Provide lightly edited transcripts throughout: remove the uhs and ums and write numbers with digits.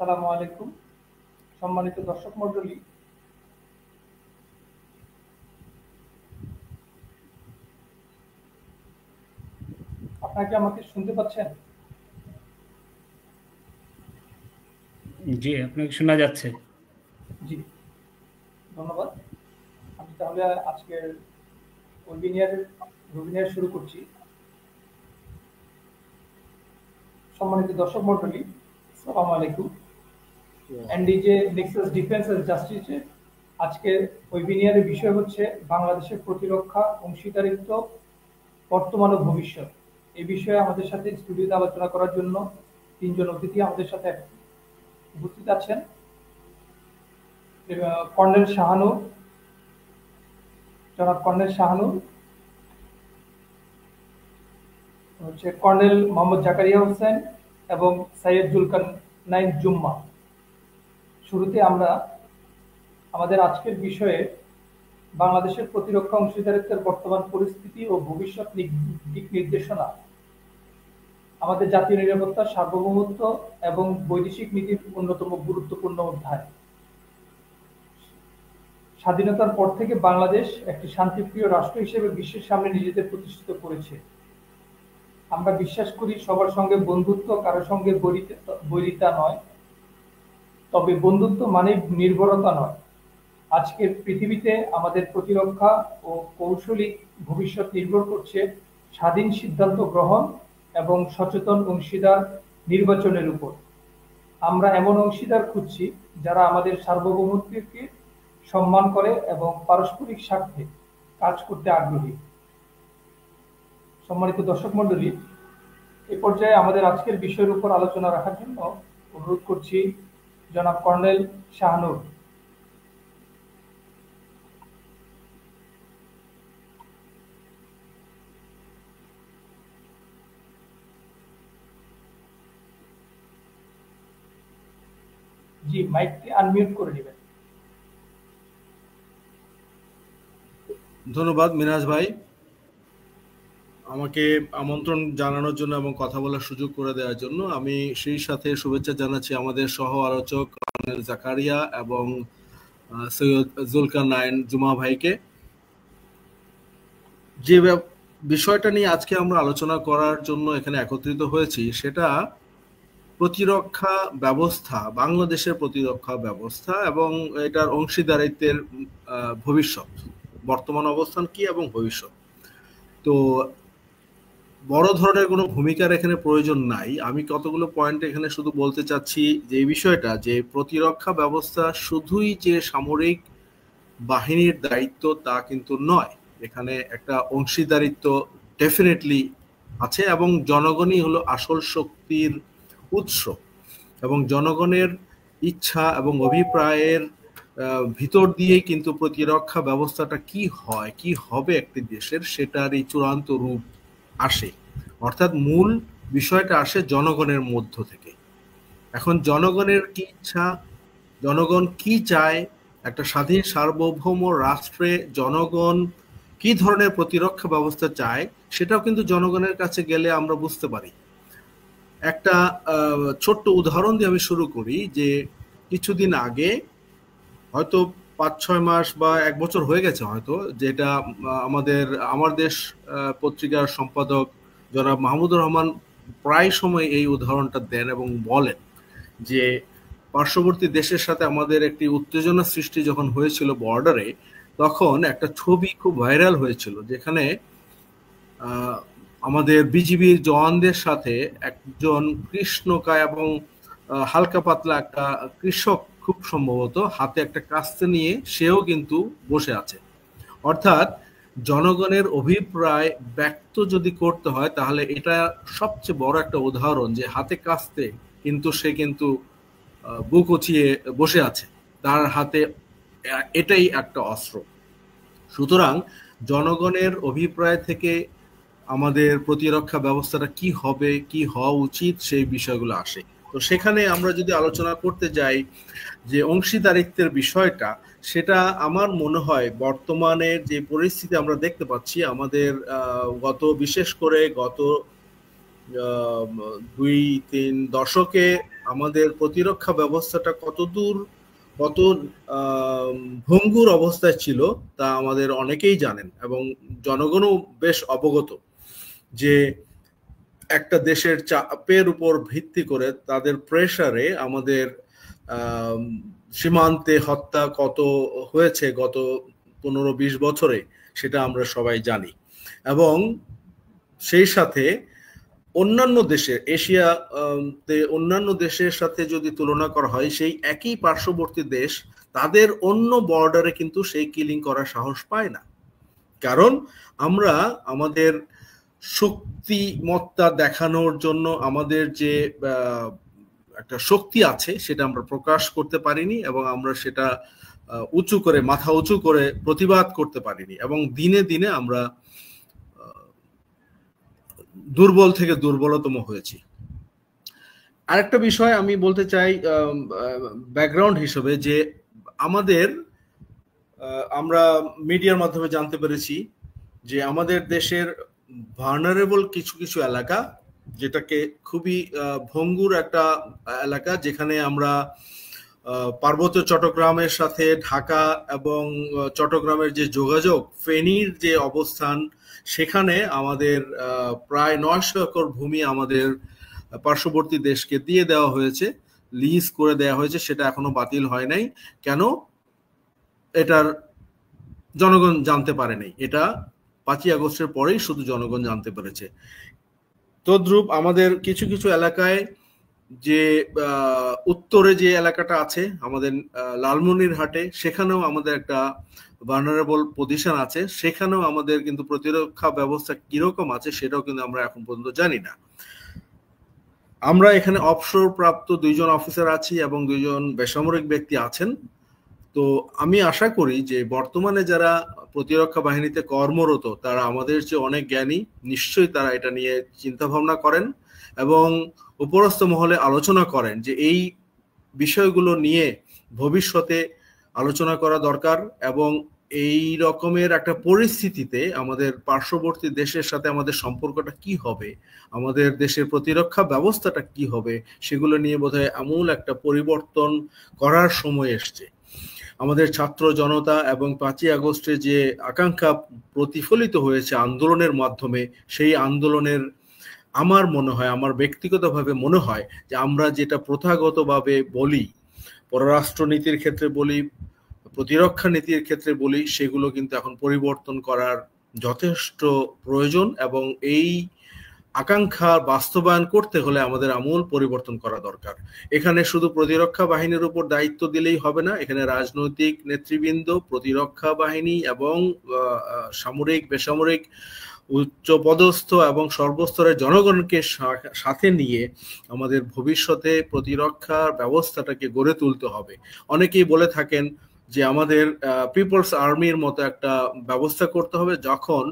আসসালামু আলাইকুম। সম্মানিত দর্শক মণ্ডলী, আপনারা কি আমাকে শুনতে পাচ্ছেন? জি, আপনাকে শোনা যাচ্ছে। জি, ধন্যবাদ। আমি তাহলে আজকের ওয়েবিনার শুরু করছি। সম্মানিত দর্শক মণ্ডলী, আসসালামু আলাইকুম। এনডিজে নেক্সাস ডিফেন্স এন্ড জাস্টিসের আজকের ওয়েবিনারের বিষয় হচ্ছে বাংলাদেশের প্রতিরক্ষা অংশীদারিত্ব বর্তমান ও ভবিষ্যৎ। এই বিষয়ে আমাদের সাথে স্টুডিওতে আলোচনা করার জন্য তিনজন অতিথি আমাদের সাথে উপস্থিত আছেন। কর্নেল শাহানুর, জনাব কর্নেল শাহানুর, কর্নেল মোহাম্মদ জাকারিয়া হোসেন এবং সৈয়দ জুলকারনাইন জুম্মা। শুরুতে আমরা আমাদের আজকের বিষয়ে বাংলাদেশের প্রতিরক্ষা অংশীদারিত্বের বর্তমান পরিস্থিতি ও ভবিষ্যৎ দিক নির্দেশনা, আমাদের জাতীয় নিরাপত্তা, সার্বভৌমত্ব এবং বৈদেশিক নীতির অন্যতম গুরুত্বপূর্ণ অধ্যায়। স্বাধীনতার পর থেকে বাংলাদেশ একটি শান্তিপ্রিয় রাষ্ট্র হিসেবে বিশ্বের সামনে নিজেদের প্রতিষ্ঠিত করেছে। আমরা বিশ্বাস করি সবার সঙ্গে বন্ধুত্ব, কারো সঙ্গে বৈরিতা নয়, তবে বন্ধুত্ব মানে নির্ভরতা নয়। আজকের পৃথিবীতে আমাদের প্রতিরক্ষা ও কৌশলিক ভবিষ্যৎ নির্ভর করছে স্বাধীন সিদ্ধান্ত গ্রহণ এবং সচেতন অংশীদার নির্বাচনের উপর। আমরা এমন অংশীদার খুঁজছি যারা আমাদের সার্বভৌমত্বকে সম্মান করে এবং পারস্পরিক স্বার্থে কাজ করতে আগ্রহী। সম্মানিত দর্শক মণ্ডলী, এ পর্যায়ে আমাদের আজকের বিষয়ের উপর আলোচনা রাখার জন্য অনুরোধ করছি জনাব কর্নেল শাহানুর। জি, মাইকটি আনমিউট করে নেবেন। ধন্যবাদ মিনাজ ভাই, আমাকে আমন্ত্রণ জানানোর জন্য এবং কথা বলার সুযোগ করে দেওয়ার জন্য। আমি সেই সাথে শুভেচ্ছা জানাচ্ছি আমাদের সহ আলোচক কর্নেল জাকারিয়া এবং সৈয়দ জুলকারনাইন জুমা ভাইকে। যে বিষয়টা নিয়ে আজকে আমরা আলোচনা করার জন্য এখানে একত্রিত হয়েছি সেটা প্রতিরক্ষা ব্যবস্থা, বাংলাদেশের প্রতিরক্ষা ব্যবস্থা এবং এটার অংশীদারিত্বের ভবিষ্যৎ, বর্তমান অবস্থান কি এবং ভবিষ্যৎ। তো বড় ধরনের কোনো ভূমিকার এখানে প্রয়োজন নাই। আমি কতগুলো পয়েন্ট এখানে শুধু বলতে চাচ্ছি যে এই বিষয়টা, যে প্রতিরক্ষা ব্যবস্থা শুধুই যে সামরিক বাহিনীর দায়িত্ব তা কিন্তু নয়। এখানে একটা অংশীদারিত্ব ডেফিনেটলি আছে এবং জনগণই হলো আসল শক্তির উৎস এবং জনগণের ইচ্ছা এবং অভিপ্রায়ের ভিতর দিয়েই কিন্তু প্রতিরক্ষা ব্যবস্থাটা কি হয়, কি হবে একটি দেশের, সেটারই চূড়ান্ত রূপ আসে। অর্থাৎ মূল বিষয়টা আসে জনগণের মধ্য থেকে। এখন জনগণের কি ইচ্ছা, জনগণ কি চায়, একটা স্বাধীন সার্বভৌম রাষ্ট্রে জনগণ কি ধরনের প্রতিরক্ষা ব্যবস্থা চায় সেটাও কিন্তু জনগণের কাছে গেলে আমরা বুঝতে পারি। একটা ছোট্ট উদাহরণ দিয়ে আমি শুরু করি যে কিছুদিন আগে, হয়তো 5-6 মাস বা 1 বছর হয়ে গেছে হয়তো, যেটা আমার দেশ পত্রিকার সম্পাদক জনাব মাহমুদুর রহমান প্রায় সময় এই উদাহরণটা দেন এবং বলেন যে পার্শ্ববর্তী দেশের সাথে আমাদের একটি উত্তেজনা সৃষ্টি যখন হয়েছিল বর্ডারে, তখন একটা ছবি খুব ভাইরাল হয়েছিল যেখানে আমাদের বিজিবির জওয়ানদের সাথে একজন কৃষ্ণকায় এবং হালকা পাতলা একটা কৃষক, খুব সম্ভবত হাতে একটা কাস্তে নিয়ে সেও কিন্তু বসে আছে। অর্থাৎ জনগণের অভিপ্রায় ব্যক্ত যদি করতে হয় তাহলে এটা সবচেয়ে বড় একটা উদাহরণ যে হাতে কাস্তে কিন্তু সে কিন্তু বুক উঁচিয়ে বসে আছে, তার হাতে এটাই একটা অস্ত্র। সুতরাং জনগণের অভিপ্রায় থেকে আমাদের প্রতিরক্ষা ব্যবস্থাটা কি হবে, কি হওয়া উচিত, সেই বিষয়গুলো আসে। তো সেখানে আমরা যদি আলোচনা করতে যাই যে অংশীদারিত্বের বিষয়টা, সেটা আমার মনে হয় বর্তমানের যে পরিস্থিতি আমরা দেখতে পাচ্ছি, আমাদের বিশেষ করে গত 2-3 দশকে আমাদের প্রতিরক্ষা ব্যবস্থাটা কত ভঙ্গুর অবস্থায় ছিল তা আমাদের অনেকেই জানেন এবং জনগণও বেশ অবগত যে একটা দেশের চাপের উপর ভিত্তি করে তাদের প্রেসারে আমাদের সীমান্তে হত্যা কত হয়েছে গত 15-20 বছরে, সেটা আমরা সবাই জানি। এবং সেই সাথে অন্যান্য দেশের অন্যান্য দেশের সাথে যদি তুলনা করা হয়, সেই একই পার্শ্ববর্তী দেশ তাদের অন্য বর্ডারে কিন্তু সেই কিলিং করার সাহস পায় না। কারণ আমরা আমাদের শক্তিমত্তা দেখানোর জন্য আমাদের যে একটা শক্তি আছে সেটা আমরা প্রকাশ করতে পারিনি এবং আমরা সেটা মাথা উঁচু করে প্রতিবাদ করতে পারিনি এবং দিনে দিনে আমরা দুর্বল থেকে দুর্বলতম হয়েছি। আরেকটা বিষয় আমি বলতে চাই ব্যাকগ্রাউন্ড হিসেবে, যে আমরা মিডিয়ার মাধ্যমে জানতে পেরেছি যে আমাদের দেশের ভার্নারেবল কিছু এলাকা, যেটাকে খুবই ভঙ্গুর একটা এলাকা, যেখানে আমরা পার্বত্য চট্টগ্রামের সাথে ঢাকা এবং চট্টগ্রামের যে যোগাযোগ, ফেনীর যে অবস্থান, সেখানে আমাদের প্রায় 900 একর ভূমি আমাদের পার্শ্ববর্তী দেশকে দিয়ে দেওয়া হয়েছে, লিজ করে দেওয়া হয়েছে। সেটা এখনো বাতিল হয় নাই। কেন? এটার জনগণ জানতে পারেনি। এটা 5ই আগস্টের পরেই শুধু জনগণ জানতে পেরেছে। তদ্রূপ আমাদের কিছু এলাকায়, যে উত্তরে যে এলাকাটা আছে আমাদের লালমনিরহাটে, সেখানেও আমাদের একটা ভালনারেবল পজিশন আছে। সেখানেও আমাদের কিন্তু প্রতিরক্ষা ব্যবস্থা কিরকম আছে সেটাও কিন্তু আমরা এখন পর্যন্ত জানি না। আমরা এখানে অবসর প্রাপ্ত 2 জন অফিসার আছি এবং 2 জন বেসামরিক ব্যক্তি আছেন। তো আমি আশা করি যে বর্তমানে যারা প্রতিরক্ষা বাহিনীতে কর্মরত তারা আমাদের চেয়ে অনেক জ্ঞানী, নিশ্চয়ই তারা এটা নিয়ে চিন্তা ভাবনা করেন এবং উপরস্থ মহলে আলোচনা করেন যে এই বিষয়গুলো নিয়ে ভবিষ্যতে আলোচনা করা দরকার এবং এই রকমের একটা পরিস্থিতিতে আমাদের পার্শ্ববর্তী দেশের সাথে আমাদের সম্পর্কটা কি হবে, আমাদের দেশের প্রতিরক্ষা ব্যবস্থাটা কি হবে, সেগুলো নিয়ে বোধহয় আমূল একটা পরিবর্তন করার সময় এসছে। আমাদের ছাত্র জনতা এবং 5ই আগস্টে যে আকাঙ্ক্ষা প্রতিফলিত হয়েছে আন্দোলনের মাধ্যমে, সেই আন্দোলনের আমার ব্যক্তিগতভাবে মনে হয় যে আমরা যেটা প্রথাগতভাবে বলি, পররাষ্ট্রনীতির ক্ষেত্রে বলি, প্রতিরক্ষা নীতির ক্ষেত্রে বলি, সেগুলো কিন্তু এখন পরিবর্তন করার যথেষ্ট প্রয়োজন এবং এই আকাঙ্ক্ষা বাস্তবায়ন করতে হলে আমাদের আমূল পরিবর্তন করা দরকার। এখানে শুধু প্রতিরক্ষা বাহিনীর উপর দায়িত্ব দিলেই হবে না, এখানে রাজনৈতিক নেতৃবৃন্দ, প্রতিরক্ষা বাহিনী এবং সামরিক, বেসামরিক, উচ্চ পদস্থ এবং সর্বস্তরের জনগণকে সাথে নিয়ে আমাদের ভবিষ্যতে প্রতিরক্ষার ব্যবস্থাটাকে গড়ে তুলতে হবে। অনেকেই বলে থাকেন যে আমাদের পিপলস আর্মির মতো একটা ব্যবস্থা করতে হবে, যখন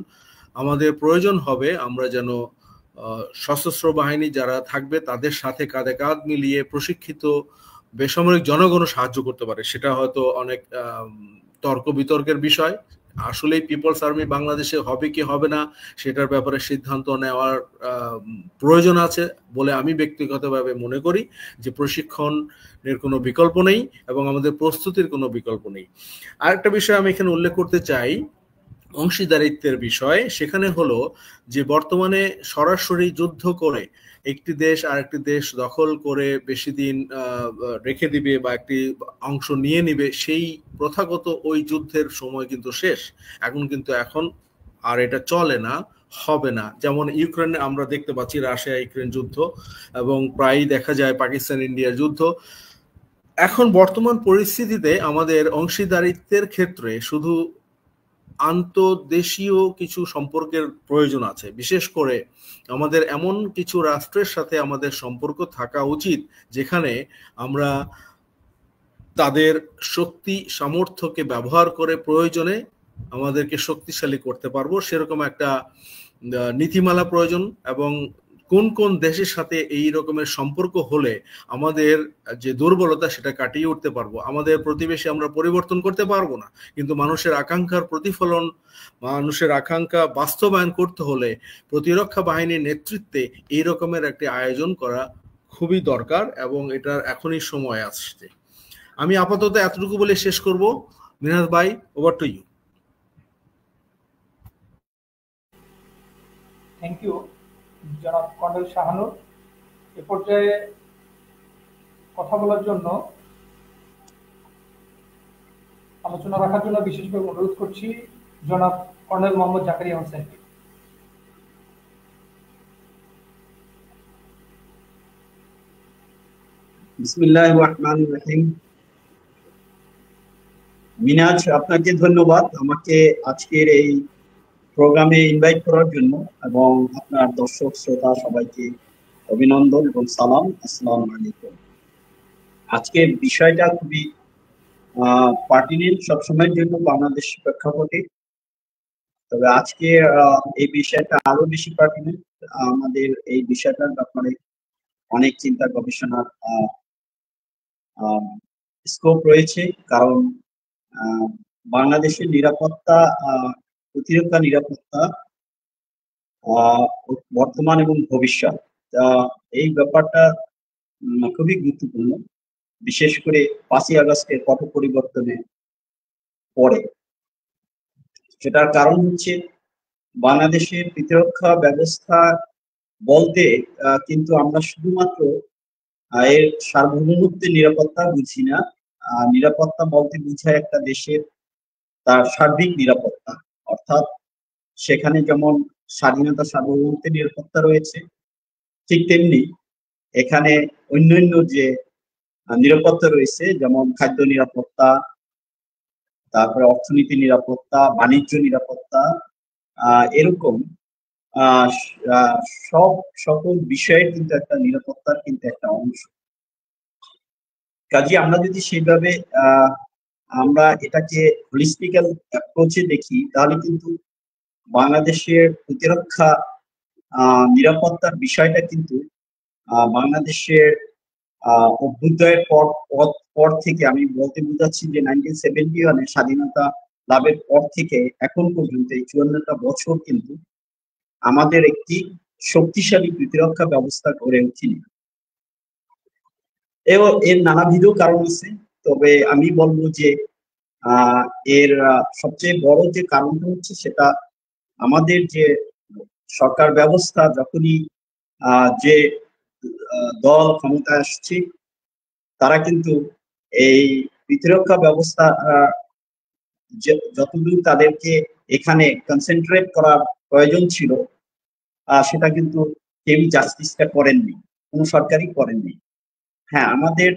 আমাদের প্রয়োজন হবে আমরা যেন সশস্ত্র বাহিনী যারা থাকবে তাদের সাথে কাঁধে কাঁধ মিলিয়ে প্রশিক্ষিত বেসামরিক জনগণও সাহায্য করতে পারে। সেটা হয়তো অনেক তর্ক বিতর্কের বিষয়। আসলেই পিপলস আর্মি বাংলাদেশে হবে কি হবে না সেটার ব্যাপারে সিদ্ধান্ত নেওয়ার প্রয়োজন আছে বলে আমি ব্যক্তিগতভাবে মনে করি যে প্রশিক্ষণের কোনো বিকল্প নেই এবং আমাদের প্রস্তুতির কোনো বিকল্প নেই। আরেকটা বিষয় আমি এখানে উল্লেখ করতে চাই, অংশীদারিত্বের বিষয়। সেখানে হলো যে বর্তমানে সরাসরি যুদ্ধ করে একটি দেশ আরেকটি দেশ দখল করে বেশি দিন রেখে দিবে বা একটি অংশ নিয়ে নিবে, সেই প্রথাগত ওই যুদ্ধের সময় কিন্তু শেষ। এখন আর এটা চলে না, হবে না। যেমন ইউক্রেনে আমরা দেখতে পাচ্ছি রাশিয়া ইউক্রেন যুদ্ধ এবং প্রায়ই দেখা যায় পাকিস্তান ইন্ডিয়ার যুদ্ধ। এখন বর্তমান পরিস্থিতিতে আমাদের অংশীদারিত্বের ক্ষেত্রে শুধু আন্তর্দেশীয় কিছু সম্পর্কের প্রয়োজন আছে। বিশেষ করে আমাদের এমন কিছু রাষ্ট্রের সাথে আমাদের সম্পর্ক থাকা উচিত যেখানে আমরা তাদের শক্তি সামর্থ্যকে ব্যবহার করে প্রয়োজনে আমাদেরকে শক্তিশালী করতে পারবো, সেরকম একটা নীতিমালা প্রয়োজন। এবং কোন কোন দেশের সাথে এই রকমের সম্পর্ক হলে আমাদের যে দুর্বলতা সেটা কাটিয়ে উঠতে পারবো। আমাদের প্রতিবেশী আমরা পরিবর্তন করতে পারবো না, কিন্তু মানুষের আকাঙ্ক্ষার প্রতিফলন, মানুষের আকাঙ্ক্ষা বাস্তবায়ন করতে হলে প্রতিরক্ষা বাহিনীর নেতৃত্বে এই রকমের একটি আয়োজন করা খুবই দরকার এবং এটার এখনই সময় আসছে। আমি আপাতত এতটুকু বলে শেষ করব। মিনহাজ ভাই, over to you. Thank you জনাব কর্নেল শাহানুর। এ পর্যায়ে কথা বলার জন্য, আলোচনা রাখার জন্য বিশেষভাবে অনুরোধ করছি জনাব কর্নেল মোহাম্মদ জাকারিয়া হোসেনকে। বিসমিল্লাহির রহমানির রহিম। মিনাজ, আপনাকে ধন্যবাদ আমাকে আজকের এই প্রোগ্রামে ইনভাইট করার জন্য, এবং আপনার দর্শক শ্রোতা সবাইকে অভিনন্দন এবং সালাম, আসসালামু আলাইকুম। আজকের বিষয়টা খুবই পার্টিনেন্ট সবসময়ের জন্য বাংলাদেশ প্রেক্ষাপটে, তবে আজকে এই বিষয়টা আরো বেশি পার্টিনেন্ট। আমাদের এই বিষয়টার ব্যাপারে অনেক চিন্তা গবেষণার স্কোপ রয়েছে, কারণ বাংলাদেশের নিরাপত্তা, প্রতিরক্ষা নিরাপত্তা বর্তমান এবং ভবিষ্যৎ, এই ব্যাপারটা খুবই গুরুত্বপূর্ণ, বিশেষ করে 5ই আগস্টের পট পরিবর্তনের পরে। সেটার কারণ হচ্ছে বাংলাদেশের প্রতিরক্ষা ব্যবস্থা বলতে কিন্তু আমরা শুধুমাত্র এর সার্বভৌমত্বের নিরাপত্তা বুঝি না। নিরাপত্তা বলতে বুঝায় একটা দেশের তার সার্বিক নিরাপত্তা, অর্থাৎ সেখানে যেমন স্বাধীনতা সার্বভৌমত্বের নিরাপত্তা রয়েছে, ঠিক তেমনি এখানে অন্যান্য যে নিরাপত্তা রয়েছে, যেমন খাদ্য নিরাপত্তা, তারপরে অর্থনীতি নিরাপত্তা, বাণিজ্য নিরাপত্তা, এরকম সকল বিষয়ের কিন্তু একটা নিরাপত্তার কিন্তু একটা অংশ। কাজে আমরা যদি সেইভাবে আমরা এটাকে হোলিস্টিক্যাল অ্যাপ্রোচে দেখি, তাহলে কিন্তু বাংলাদেশের প্রতিরক্ষা নিরাপত্তার বিষয়টা কিন্তু বাংলাদেশের অভ্যুদয়ের পর থেকে, আমি বলতে বুঝাচ্ছি যে 1971 স্বাধীনতা লাভের পর থেকে এখন পর্যন্ত এই 54টা বছর কিন্তু আমাদের একটি শক্তিশালী প্রতিরক্ষা ব্যবস্থা গড়ে ওঠেনি। এর নানাবিধ কারণ আছে, তবে আমি বলবো যে এর সবচেয়ে বড় যে কারণটা হচ্ছে, সেটা আমাদের যে সরকার ব্যবস্থা, যখনই যে দল ক্ষমতায় আসছে, তারা কিন্তু এই প্রতিরক্ষা ব্যবস্থা যতদূর তাদেরকে এখানে কনসেন্ট্রেট করার প্রয়োজন ছিল, সেটা কিন্তু কেউই জাস্টিসটা করেননি, কোনো সরকারই করেননি। হ্যাঁ, আমাদের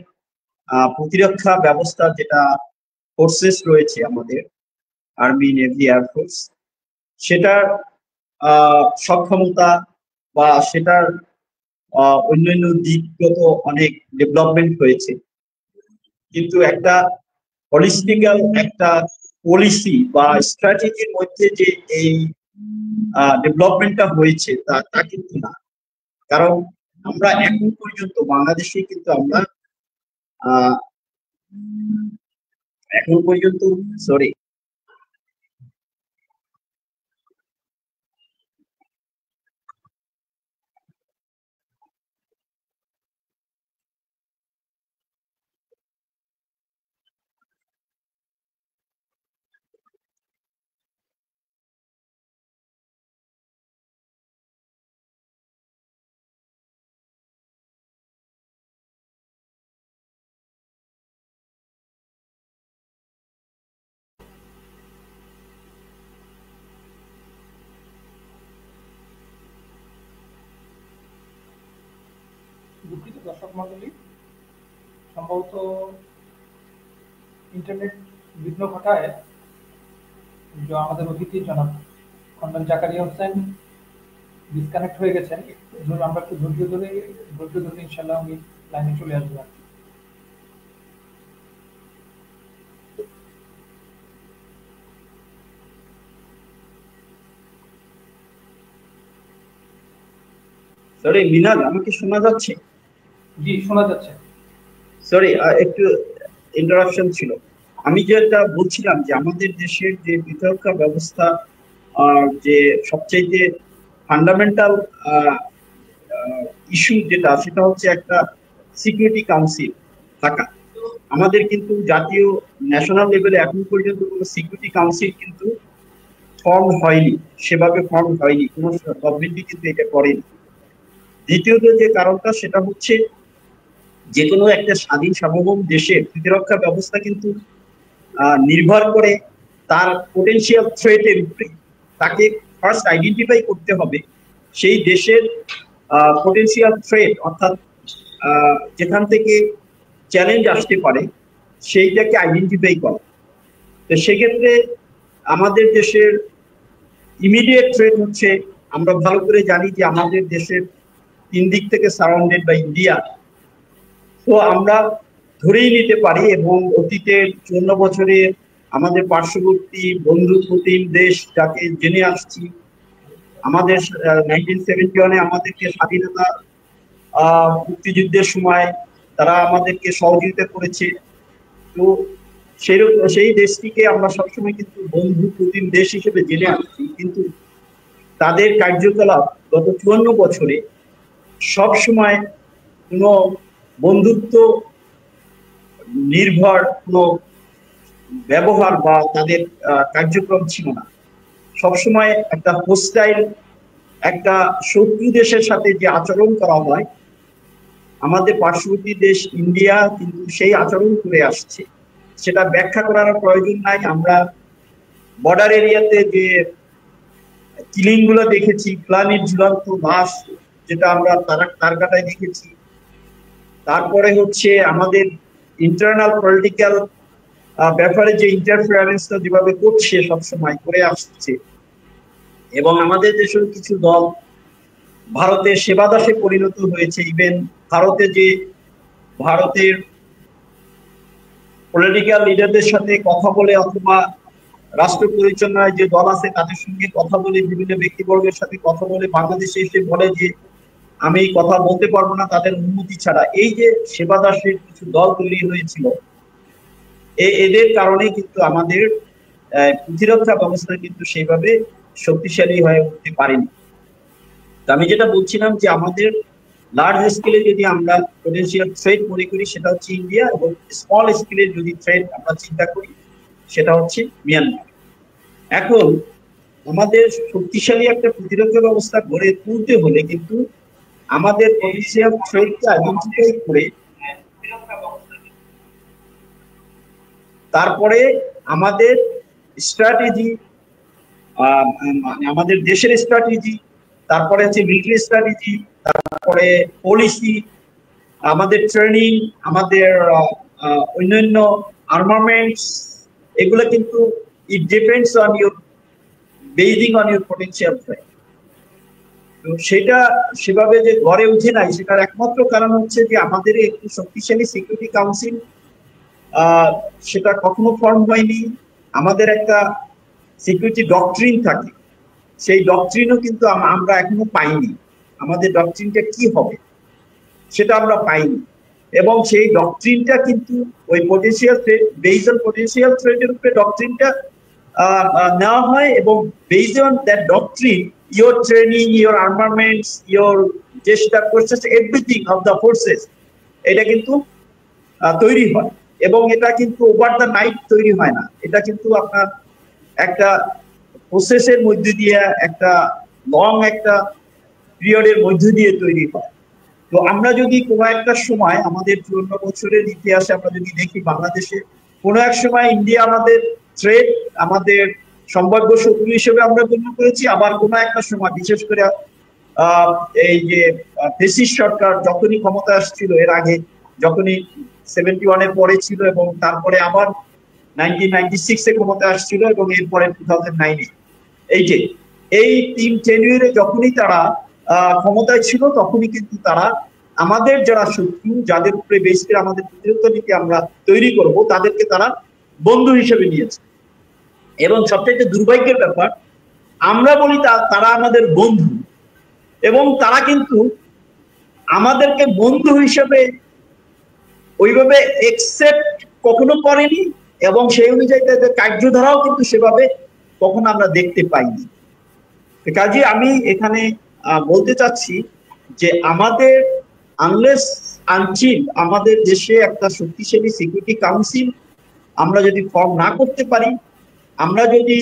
প্রতিরক্ষা ব্যবস্থা যেটা ফোর্সেস রয়েছে, আমাদের আর্মি, নেভি, এয়ারফোর্স, সেটার সক্ষমতা বা সেটার অন্যান্য দিকগত অনেক ডেভেলপমেন্ট হয়েছে, কিন্তু একটা হলিস্টিক্যাল একটা পলিসি বা স্ট্র্যাটেজির মধ্যে যে এই ডেভেলপমেন্টটা হয়েছে তা কিন্তু না। কারণ আমরা এখন পর্যন্ত বাংলাদেশে কিন্তু আমরা এখন পর্যন্ত দুঃখিত দর্শক মন্ডলী, সম্ভবত ইন্টারনেট বিঘ্ন ঘটায় আমাদের অতিথি জনাব কর্নেল জাকারিয়া হোসেন ডিসকানেক্ট হয়ে গেছেন। আমরা একটু ধৈর্য ধরে ইনশাল্লাহ উনি লাইনে চলে আসবেন। সরি মিনাজ, আমাকে শোনা যাচ্ছে? জি, শোনা যাচ্ছে। সরি, একটু ইন্টারাপশন ছিল। আমি যেটা বলছিলাম যে আমাদের দেশের যে প্রতিরক্ষা ব্যবস্থা, যে সবচেয়ে ফান্ডামেন্টাল ইস্যু যেটা, সেটা হচ্ছে একটা সিকিউরিটি কাউন্সিল থাকা। আমাদের কিন্তু জাতীয় ন্যাশনাল লেভেলে এখন পর্যন্ত কোনো সিকিউরিটি কাউন্সিল কিন্তু ফর্ম হয়নি, সেভাবে ফর্ম হয়নি, কোনো গভর্নমেন্টই কিন্তু এটা করেনি। দ্বিতীয়ত যে কারণটা সেটা হচ্ছে যে কোনো একটা স্বাধীন সার্বভৌম দেশের প্রতিরক্ষা ব্যবস্থা কিন্তু নির্ভর করে তার পোটেনশিয়াল থ্রেটের উপরে। তাকে ফার্স্ট আইডেন্টিফাই করতে হবে সেই দেশের পোটেনশিয়াল থ্রেট, অর্থাৎ যেখান থেকে চ্যালেঞ্জ আসতে পারে সেইটাকে আইডেন্টিফাই করা। তো সেক্ষেত্রে আমাদের দেশের ইমিডিয়েট থ্রেট হচ্ছে, আমরা ভালো করে জানি যে আমাদের দেশের 3 দিক থেকে সারাউন্ডেড বাই ইন্ডিয়া। তো আমরা ধরেই নিতে পারি, এবং অতীতের 54 বছরে আমাদের পার্শ্ববর্তী বন্ধু প্রতিম দেশ যাকে জেনে আসছি, আমাদের 1971-এ আমাদেরকে স্বাধীনতা মুক্তিযুদ্ধের সময় তারা আমাদেরকে সহযোগিতা করেছে। তো সেই দেশটিকে আমরা সবসময় কিন্তু বন্ধু প্রতিম দেশ হিসেবে জেনে আসছি, কিন্তু তাদের কার্যকলাপ গত 54 বছরে সবসময় কোনো বন্ধুত্ব নির্ভর কোনো ব্যবহার বা তাদের কার্যক্রম ছিল না। সবসময় একটা হোস্টাইল, একটা শত্রু দেশের সাথে যে আচরণ করা হয়, আমাদের পার্শ্ববর্তী দেশ ইন্ডিয়া কিন্তু সেই আচরণ করে আসছে। সেটা ব্যাখ্যা করার প্রয়োজন নাই। আমরা বর্ডার এরিয়াতে যে কিলিং গুলো দেখেছি, প্লানের ঝুলন্ত লাশ যেটা আমরা তারকাটায় দেখেছি, তারপরে হচ্ছে আমাদের ইন্টারনাল পলিটিক্যাল ব্যাপারে যে ইন্টারফারেন্সটা যেভাবে করছে, সবসময় করে আসছে, এবং আমাদের দেশের কিছু দল ভারতের সেবাদাসে পরিণত হয়েছে। ইভেন ভারতের পলিটিক্যাল লিডারদের সাথে কথা বলে, অথবা রাষ্ট্র পরিচালনায় যে দল আছে তাদের সঙ্গে কথা বলে, বিভিন্ন ব্যক্তিবর্গের সাথে কথা বলে বাংলাদেশে এসে বলে যে আমি কথা বলতে পারবো না তাদের অনুমতি ছাড়া। এই যে সেবাদাসের কিছু দল তৈরি হয়েছিল, এদের কারণে কিন্তু আমাদের প্রতিরক্ষা ব্যবস্থা কিন্তু সেইভাবে শক্তিশালী হয়ে উঠতে পারেনি। আমি যেটা বলছিলাম যে আমাদের লার্জ স্কেলে যদি আমরা পটেনশিয়াল থ্রেট মনে করি সেটা হচ্ছে ইন্ডিয়া, এবং স্মল স্কেলে যদি থ্রেট আমরা চিন্তা করি সেটা হচ্ছে মিয়ানমার। এখন আমাদের শক্তিশালী একটা প্রতিরক্ষা ব্যবস্থা গড়ে তুলতে হলে কিন্তু আমাদের পটেনশিয়াল থ্রেটকে আইডেন্টিফাই করে তারপরে আমাদের স্ট্র্যাটেজি, আমাদের দেশের স্ট্র্যাটেজি, তারপরে হচ্ছে মিলিটারি স্ট্র্যাটেজি, তারপরে পলিসি, আমাদের ট্রেনিং, আমাদের অন্যান্য আর্মামেন্টস, এগুলো কিন্তু it depends on your Beijing on your potential threat. তো সেটা সেভাবে যে গড়ে উঠে নাই, সেটার একমাত্র কারণ হচ্ছে যে আমাদের একটু শক্তিশালী সিকিউরিটি কাউন্সিল সেটা কখনো ফর্ম হয়নি। আমাদের একটা সিকিউরিটি ডক্ট্রিন থাকে, সেই ডক্ট্রিনও কিন্তু আমরা এখনো পাইনি। আমাদের ডক্ট্রিনটা কি হবে সেটা আমরা পাইনি, এবং সেই ডক্ট্রিনটা কিন্তু ওই potential threat, based on potential থ্রেটের উপরে ডক্ট্রিনটা নেওয়া হয়, এবং based on that doctrine your training, your armaments, your যেটা process, everything of the forces, এটা কিন্তু তৈরি হয়। এবং এটা কিন্তু ওভার দ্য নাইট তৈরি হয় না, এটা কিন্তু আপনার একটা প্রসেসের মধ্যে দিয়ে, একটা লং একটা পিরিয়ডের মধ্যে দিয়ে তৈরি হয়। তো আমরা যদি কোনো একটা সময় আমাদের 54 বছরের ইতিহাসে আমরা যদি দেখি, বাংলাদেশে কোনো এক সময় ইন্ডিয়া আমাদের থ্রেট, আমাদের সম্ভাব্য শত্রু হিসেবে আমরা গণ্য করেছি। আবার কোনো একটা সময়, বিশেষ করে এই যে ফেসিস্ট সরকার যখনই ক্ষমতা আসছিল, এর আগে যখনই 71-এর পরে ছিল, এবং তারপরে আবার 1996-এ ক্ষমতা আসছিল, এবং এরপরে 2009-এ, এই 3 টেনিয়রে যখনই তারা ক্ষমতায় ছিল, তখনই কিন্তু তারা আমাদের যারা শত্রু, যাদের উপরে বেস করে আমাদের প্রতিরক্ষা নীতি আমরা তৈরি করব, তাদেরকে তারা বন্ধু হিসেবে নিয়েছে। এবং সবচেয়ে দুর্ভাগ্যের ব্যাপার, আমরা বলি তারা আমাদের বন্ধু, এবং তারা কিন্তু আমাদেরকে বন্ধু হিসেবে ওইভাবে একসেপ্ট কখনো করেনি, এবং সেই অনুযায়ী তাদের কার্যধারাও কিন্তু সেভাবে কখনো আমরা দেখতে পাইনি। কাজে আমি এখানে বলতে চাচ্ছি যে আমাদের আনলেস আনচিল আমাদের দেশে একটা শক্তিশালী সিকিউরিটি কাউন্সিল আমরা যদি ফর্ম না করতে পারি, আমরা যদি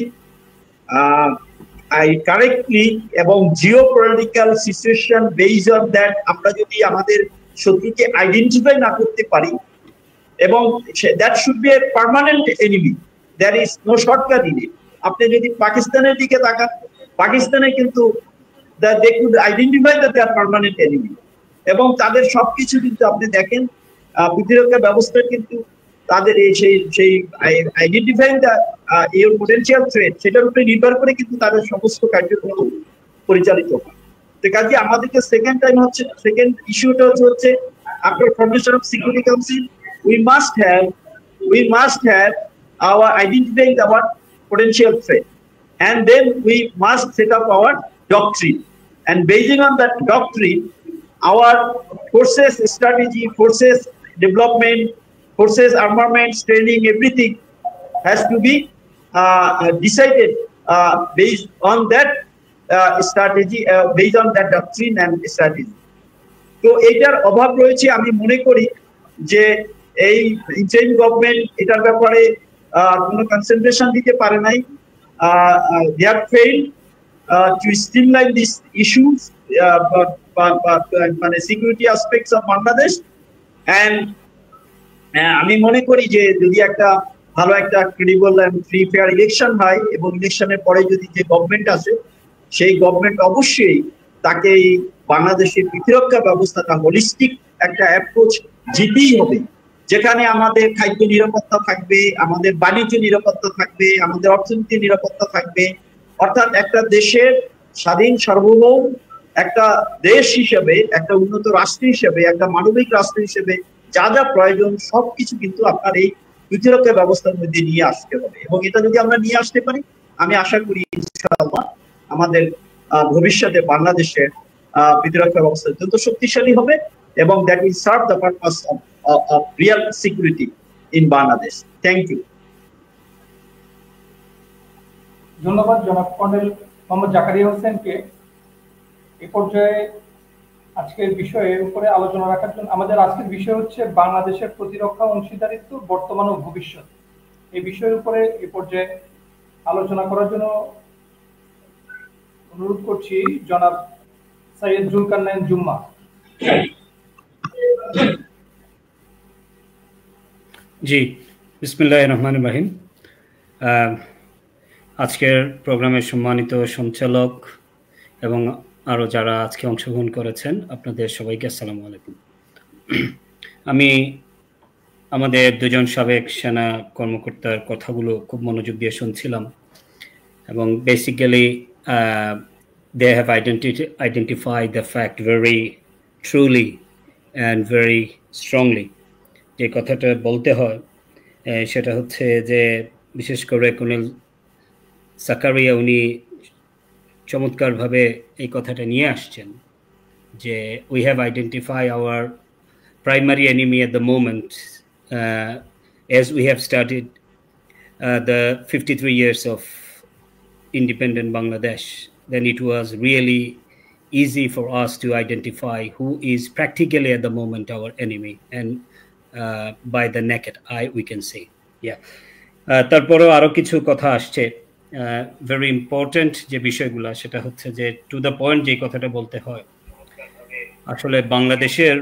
কারেক্টলি এবং geopolitical situation based on that আমরা যদি আমাদের শত্রুকে আইডেন্টিফাই না করতে পারি, এবং that should be a permanent enemy, there is no shortcut in it. আপনি যদি পাকিস্তানের দিকে তাকান, পাকিস্তানে কিন্তু they could identify that they are permanent enemy, এবং তাদের সবকিছু কিন্তু আপনি দেখেন প্রতিরক্ষা ব্যবস্থা কিন্তু তাদের সেই আইডেন্টিফাইং দ্য পোটেনশিয়াল থ্রেট সেটার উপরে নির্ভর করে কিন্তু তাদের সমস্ত কার্যক্রম পরিচালিত হয়। তো কাজে আমাদেরকে সেকেন্ড ইস্যুটা হচ্ছে after formation of security council we must have our identifying our potential threat, and then we must set up our doctrine, and basing on that doctrine our forces strategy, forces development, forces armaments, training, everything has to be decided based on that strategy, based on that doctrine and strategy. তো এটার অভাব রয়েছে। আমি মনে করি যে এই interim government এটার ব্যাপারে কোনো কনসেন্ট্রেশন দিতে পারে নাই। they have failed to streamline these issues, মানে security aspects of Bangladesh. And আমি মনে করি যে যদি একটা ভালো একটা credible and free fair election হয়, এবং ইলেকশনের পরে যদি যে গভর্নমেন্ট আসে সেই গভর্নমেন্ট অবশ্যই তাকে এই বাংলাদেশের প্রতিরক্ষা ব্যবস্থাটা হোলিস্টিক একটা অ্যাপ্রোচ যেতেই হবে, যেখানে আমাদের খাদ্য নিরাপত্তা থাকবে, আমাদের বাণিজ্য নিরাপত্তা থাকবে, আমাদের অর্থনীতি নিরাপত্তা থাকবে। অর্থাৎ একটা দেশের স্বাধীন সার্বভৌম একটা দেশ হিসেবে, একটা উন্নত রাষ্ট্র হিসেবে, একটা মানবিক রাষ্ট্র হিসেবে যা যা প্রয়োজন সবকিছু কিন্তু আপনার এই প্রতিরক্ষা ব্যবস্থার মধ্যে নিয়ে আসতে হবে, এবং এটা যদি আমরা নিয়ে আসতে পারি আমি আশা করি ইনশাআল্লাহ আমাদের ভবিষ্যতে বাংলাদেশের প্রতিরক্ষা ব্যবস্থা অত্যন্ত শক্তিশালী হবে, এবং that will serve the purpose of real security in Bangladesh. Thank you. ধন্যবাদ জনাব কর্নেল মোহাম্মদ জাকারিয়া হোসেনকে এই পর্যায়ে আজকের বিষয়ের উপরে আলোচনা রাখার জন্য। আমাদের আজকের বিষয় হচ্ছে বাংলাদেশের প্রতিরক্ষা অংশীদারিত্ব বর্তমান ও ভবিষ্যৎ। এই বিষয়ের উপরে এই পর্যায়ে আলোচনা করার জন্য অনুরোধ করছি জনাব সৈয়দ জুলকারনাইন জুম্মা। জি, বিসমিল্লাহির রহমানির রহিম। আজকের প্রোগ্রামের সম্মানিত সঞ্চালক এবং আরও যারা আজকে অংশগ্রহণ করেছেন আপনাদের সবাইকে আসসালামু আলাইকুম। আমি আমাদের দুজন সাবেক সেনা কর্মকর্তার কথাগুলো খুব মনোযোগ দিয়ে শুনছিলাম, এবং basically they have identified the fact very truly and very strongly। যে কথাটা বলতে হয় সেটা হচ্ছে যে বিশেষ করে কর্নেল জাকারিয়া উনি চমৎকারভাবে এই কথাটা নিয়ে আসছেন যে we have identified our primary enemy at the moment, as we have started the 53 years of independent Bangladesh. Then it was really easy for us to identify who is practically at the moment our enemy, and by the naked eye we can see. Yeah. তারপরেও আরো কিছু কথা আসছে very important যে বিষয়গুলো, সেটা হচ্ছে যে টু দ্য পয়েন্ট যে কথাটা বলতে হয়। আসলে বাংলাদেশের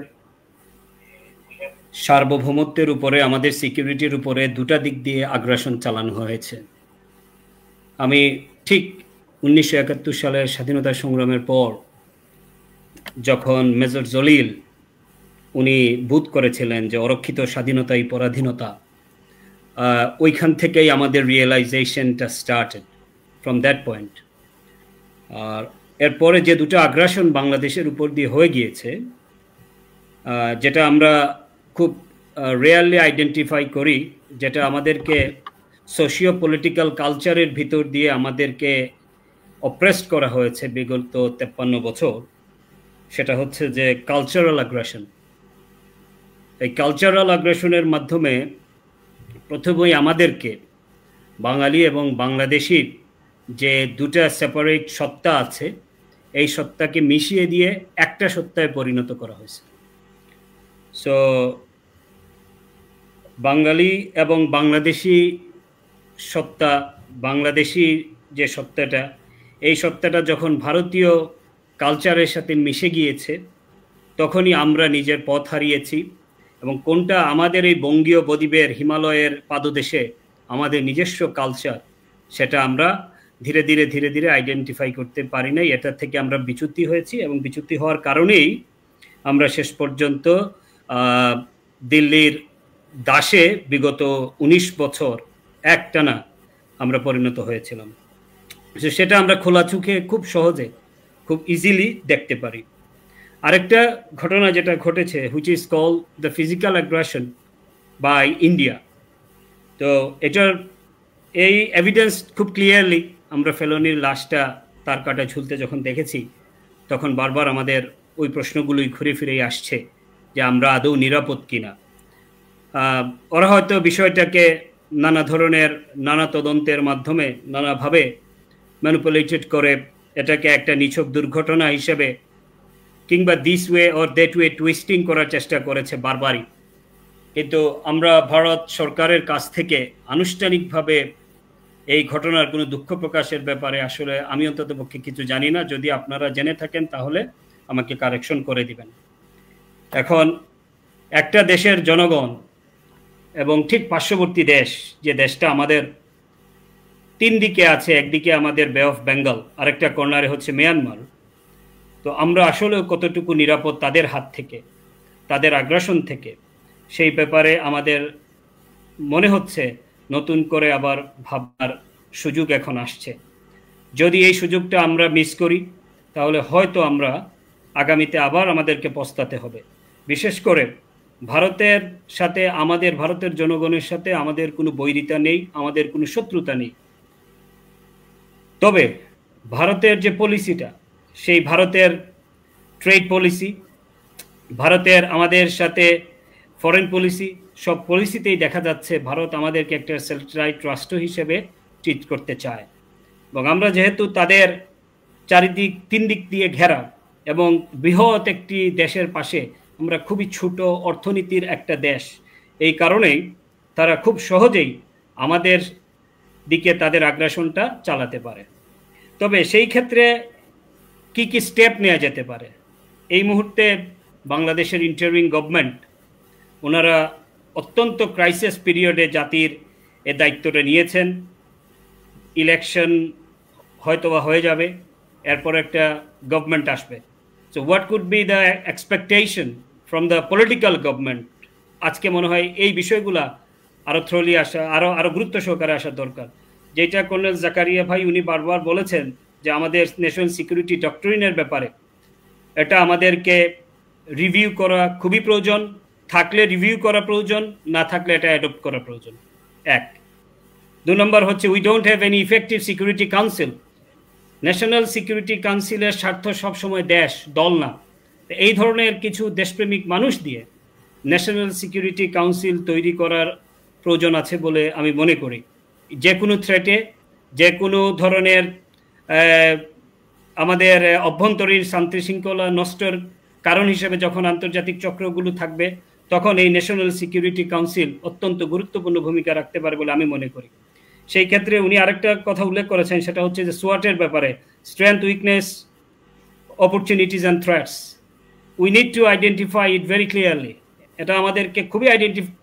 সার্বভৌমত্বের উপরে, আমাদের সিকিউরিটির উপরে দুটা দিক দিয়ে আগ্রাসন চালানো হয়েছে। আমি ঠিক 1971 সালের স্বাধীনতা সংগ্রামের পর যখন মেজর জলিল উনি বোধ করেছিলেন যে অরক্ষিত স্বাধীনতাই পরাধীনতা, ওইখান থেকেই আমাদের রিয়েলাইজেশনটা স্টার্টেড ফ্রম দ্যাট পয়েন্ট। আর এরপরে যে দুটো আগ্রাসন বাংলাদেশের উপর দিয়ে হয়ে গিয়েছে, যেটা আমরা খুব রেয়ারলি আইডেন্টিফাই করি, যেটা আমাদেরকে সোশিও পলিটিক্যাল কালচারের ভিতর দিয়ে আমাদেরকে অপ্রেসড করা হয়েছে বিগত 53 বছর, সেটা হচ্ছে যে কালচারাল আগ্রাসন। এই কালচারাল আগ্রাসনের মাধ্যমে প্রথমেই আমাদেরকে বাঙালি এবং বাংলাদেশির যে দুটা সেপারেট সত্তা আছে, এই সত্তাকে মিশিয়ে দিয়ে একটা সত্তায় পরিণত করা হয়েছে। সো বাঙালি এবং বাংলাদেশি সত্তা, বাংলাদেশি যে সত্তাটা, এই সত্তাটা যখন ভারতীয় কালচারের সাথে মিশে গিয়েছে তখনই আমরা নিজের পথ হারিয়েছি, এবং কোনটা আমাদের এই বঙ্গীয় বদ্বীপের হিমালয়ের পাদদেশে আমাদের নিজস্ব কালচার, সেটা আমরা ধীরে ধীরে আইডেন্টিফাই করতে পারি নাই। এটা থেকে আমরা বিচ্যুতি হয়েছি, এবং বিচ্যুতি হওয়ার কারণেই আমরা শেষ পর্যন্ত দিল্লির দাসে বিগত 19 বছর একটানা আমরা পরিণত হয়েছিলাম। সেটা আমরা খোলা চোখে খুব সহজে, খুব ইজিলি দেখতে পারি। আরেকটা ঘটনা যেটা ঘটেছে, which is call the physical aggression by India. তো এটার এই এভিডেন্স খুব ক্লিয়ারলি আমরা ফেলনির লাশটা তার কাটা ঝুলতে যখন দেখেছি, তখন বারবার আমাদের ওই প্রশ্নগুলোই ঘুরে ফিরেই আসছে যে আমরা আদৌ নিরাপদ কিনা। ওরা হয়তো বিষয়টাকে নানা ধরনের নানা তদন্তের মাধ্যমে নানাভাবে ম্যানিপুলেটেড করে এটাকে একটা নিছক দুর্ঘটনা হিসেবে কিংবা this way or that way twisting করার চেষ্টা করেছে বারবারই। কিন্তু আমরা ভারত সরকারের কাছ থেকে আনুষ্ঠানিকভাবে এই ঘটনার কোনো দুঃখ প্রকাশের ব্যাপারে আসলে আমি অন্ততপক্ষে কিছু জানি না। যদি আপনারা জেনে থাকেন তাহলে আমাকে কারেকশন করে দিবেন। এখন একটা দেশের জনগণ এবং ঠিক পার্শ্ববর্তী দেশ, যে দেশটা আমাদের 3 দিকে আছে, একদিকে আমাদের বে অফ বেঙ্গল, আরেকটা কর্নারে হচ্ছে মিয়ানমার। তো আমরা আসলে কতটুকু নিরাপদ তাদের হাত থেকে, তাদের আগ্রাসন থেকে, সেই ব্যাপারে আমাদের মনে হচ্ছে নতুন করে আবার ভাববার সুযোগ এখন আসছে। যদি এই সুযোগটা আমরা মিস করি তাহলে হয়তো আমরা আগামীতে আবার আমাদেরকে পস্তাতে হবে। বিশেষ করে ভারতের সাথে আমাদের, ভারতের জনগণের সাথে আমাদের কোনো বৈরিতা নেই, আমাদের কোনো শত্রুতা নেই। তবে ভারতের যে পলিসিটা, সেই ভারতের ট্রেড পলিসি, ভারতের আমাদের সাথে ফরেন পলিসি, সব পলিসিতেই দেখা যাচ্ছে ভারত আমাদেরকে একটা স্যাটেলাইট রাষ্ট্র হিসেবে ট্রিট করতে চায়। এবং আমরা যেহেতু তাদের চারিদিক 3 দিক দিয়ে ঘেরা এবং বৃহৎ একটি দেশের পাশে আমরা খুবই ছোট অর্থনীতির একটা দেশ, এই কারণেই তারা খুব সহজেই আমাদের দিকে তাদের আগ্রাসনটা চালাতে পারে। তবে সেই ক্ষেত্রে কি কি স্টেপ নেওয়া যেতে পারে? এই মুহূর্তে বাংলাদেশের ইন্টারিম গভর্নমেন্ট, ওনারা অত্যন্ত ক্রাইসিস পিরিয়ডে জাতির এ দায়িত্বটা নিয়েছেন। ইলেকশন হয়তোবা হয়ে যাবে, এরপর একটা গভর্নমেন্ট আসবে। So what could be the expectation from the political government? আজকে মনে হয় এই বিষয়গুলা আরও থ্রলি আসা, আরও গুরুত্ব সহকারে আসা দরকার। যেটা কর্নেল জাকারিয়া ভাই উনি বারবার বলেছেন যে আমাদের ন্যাশনাল সিকিউরিটি ডক্টরিনের ব্যাপারে এটা আমাদেরকে রিভিউ করা খুবই প্রয়োজন। থাকলে রিভিউ করা প্রয়োজন, না থাকলে এটা অ্যাডপ্ট করা প্রয়োজন। 1। 2 নম্বর হচ্ছে we don't have any effective security council. National security কাউন্সিলের স্বার্থ সবসময় দেশ, দল না। এই ধরনের কিছু দেশপ্রেমিক মানুষ দিয়ে ন্যাশনাল সিকিউরিটি কাউন্সিল তৈরি করার প্রয়োজন আছে বলে আমি মনে করি। যে কোনো থ্রেটে, যে কোনো ধরনের আমাদের অভ্যন্তরীণ শান্তি শৃঙ্খলা নষ্টের কারণ হিসেবে যখন আন্তর্জাতিক চক্রগুলো থাকবে, তখন এই ন্যাশনাল সিকিউরিটি কাউন্সিল অত্যন্ত গুরুত্বপূর্ণ ভূমিকা রাখতে পারে বলে আমি মনে করি। সেই ক্ষেত্রে উনি আরেকটা কথা উল্লেখ করেছেন, সেটা হচ্ছে যে সোয়াটের ব্যাপারে, strength, weakness, opportunities and threats. We need to identify it very clearly. এটা আমাদেরকে খুবই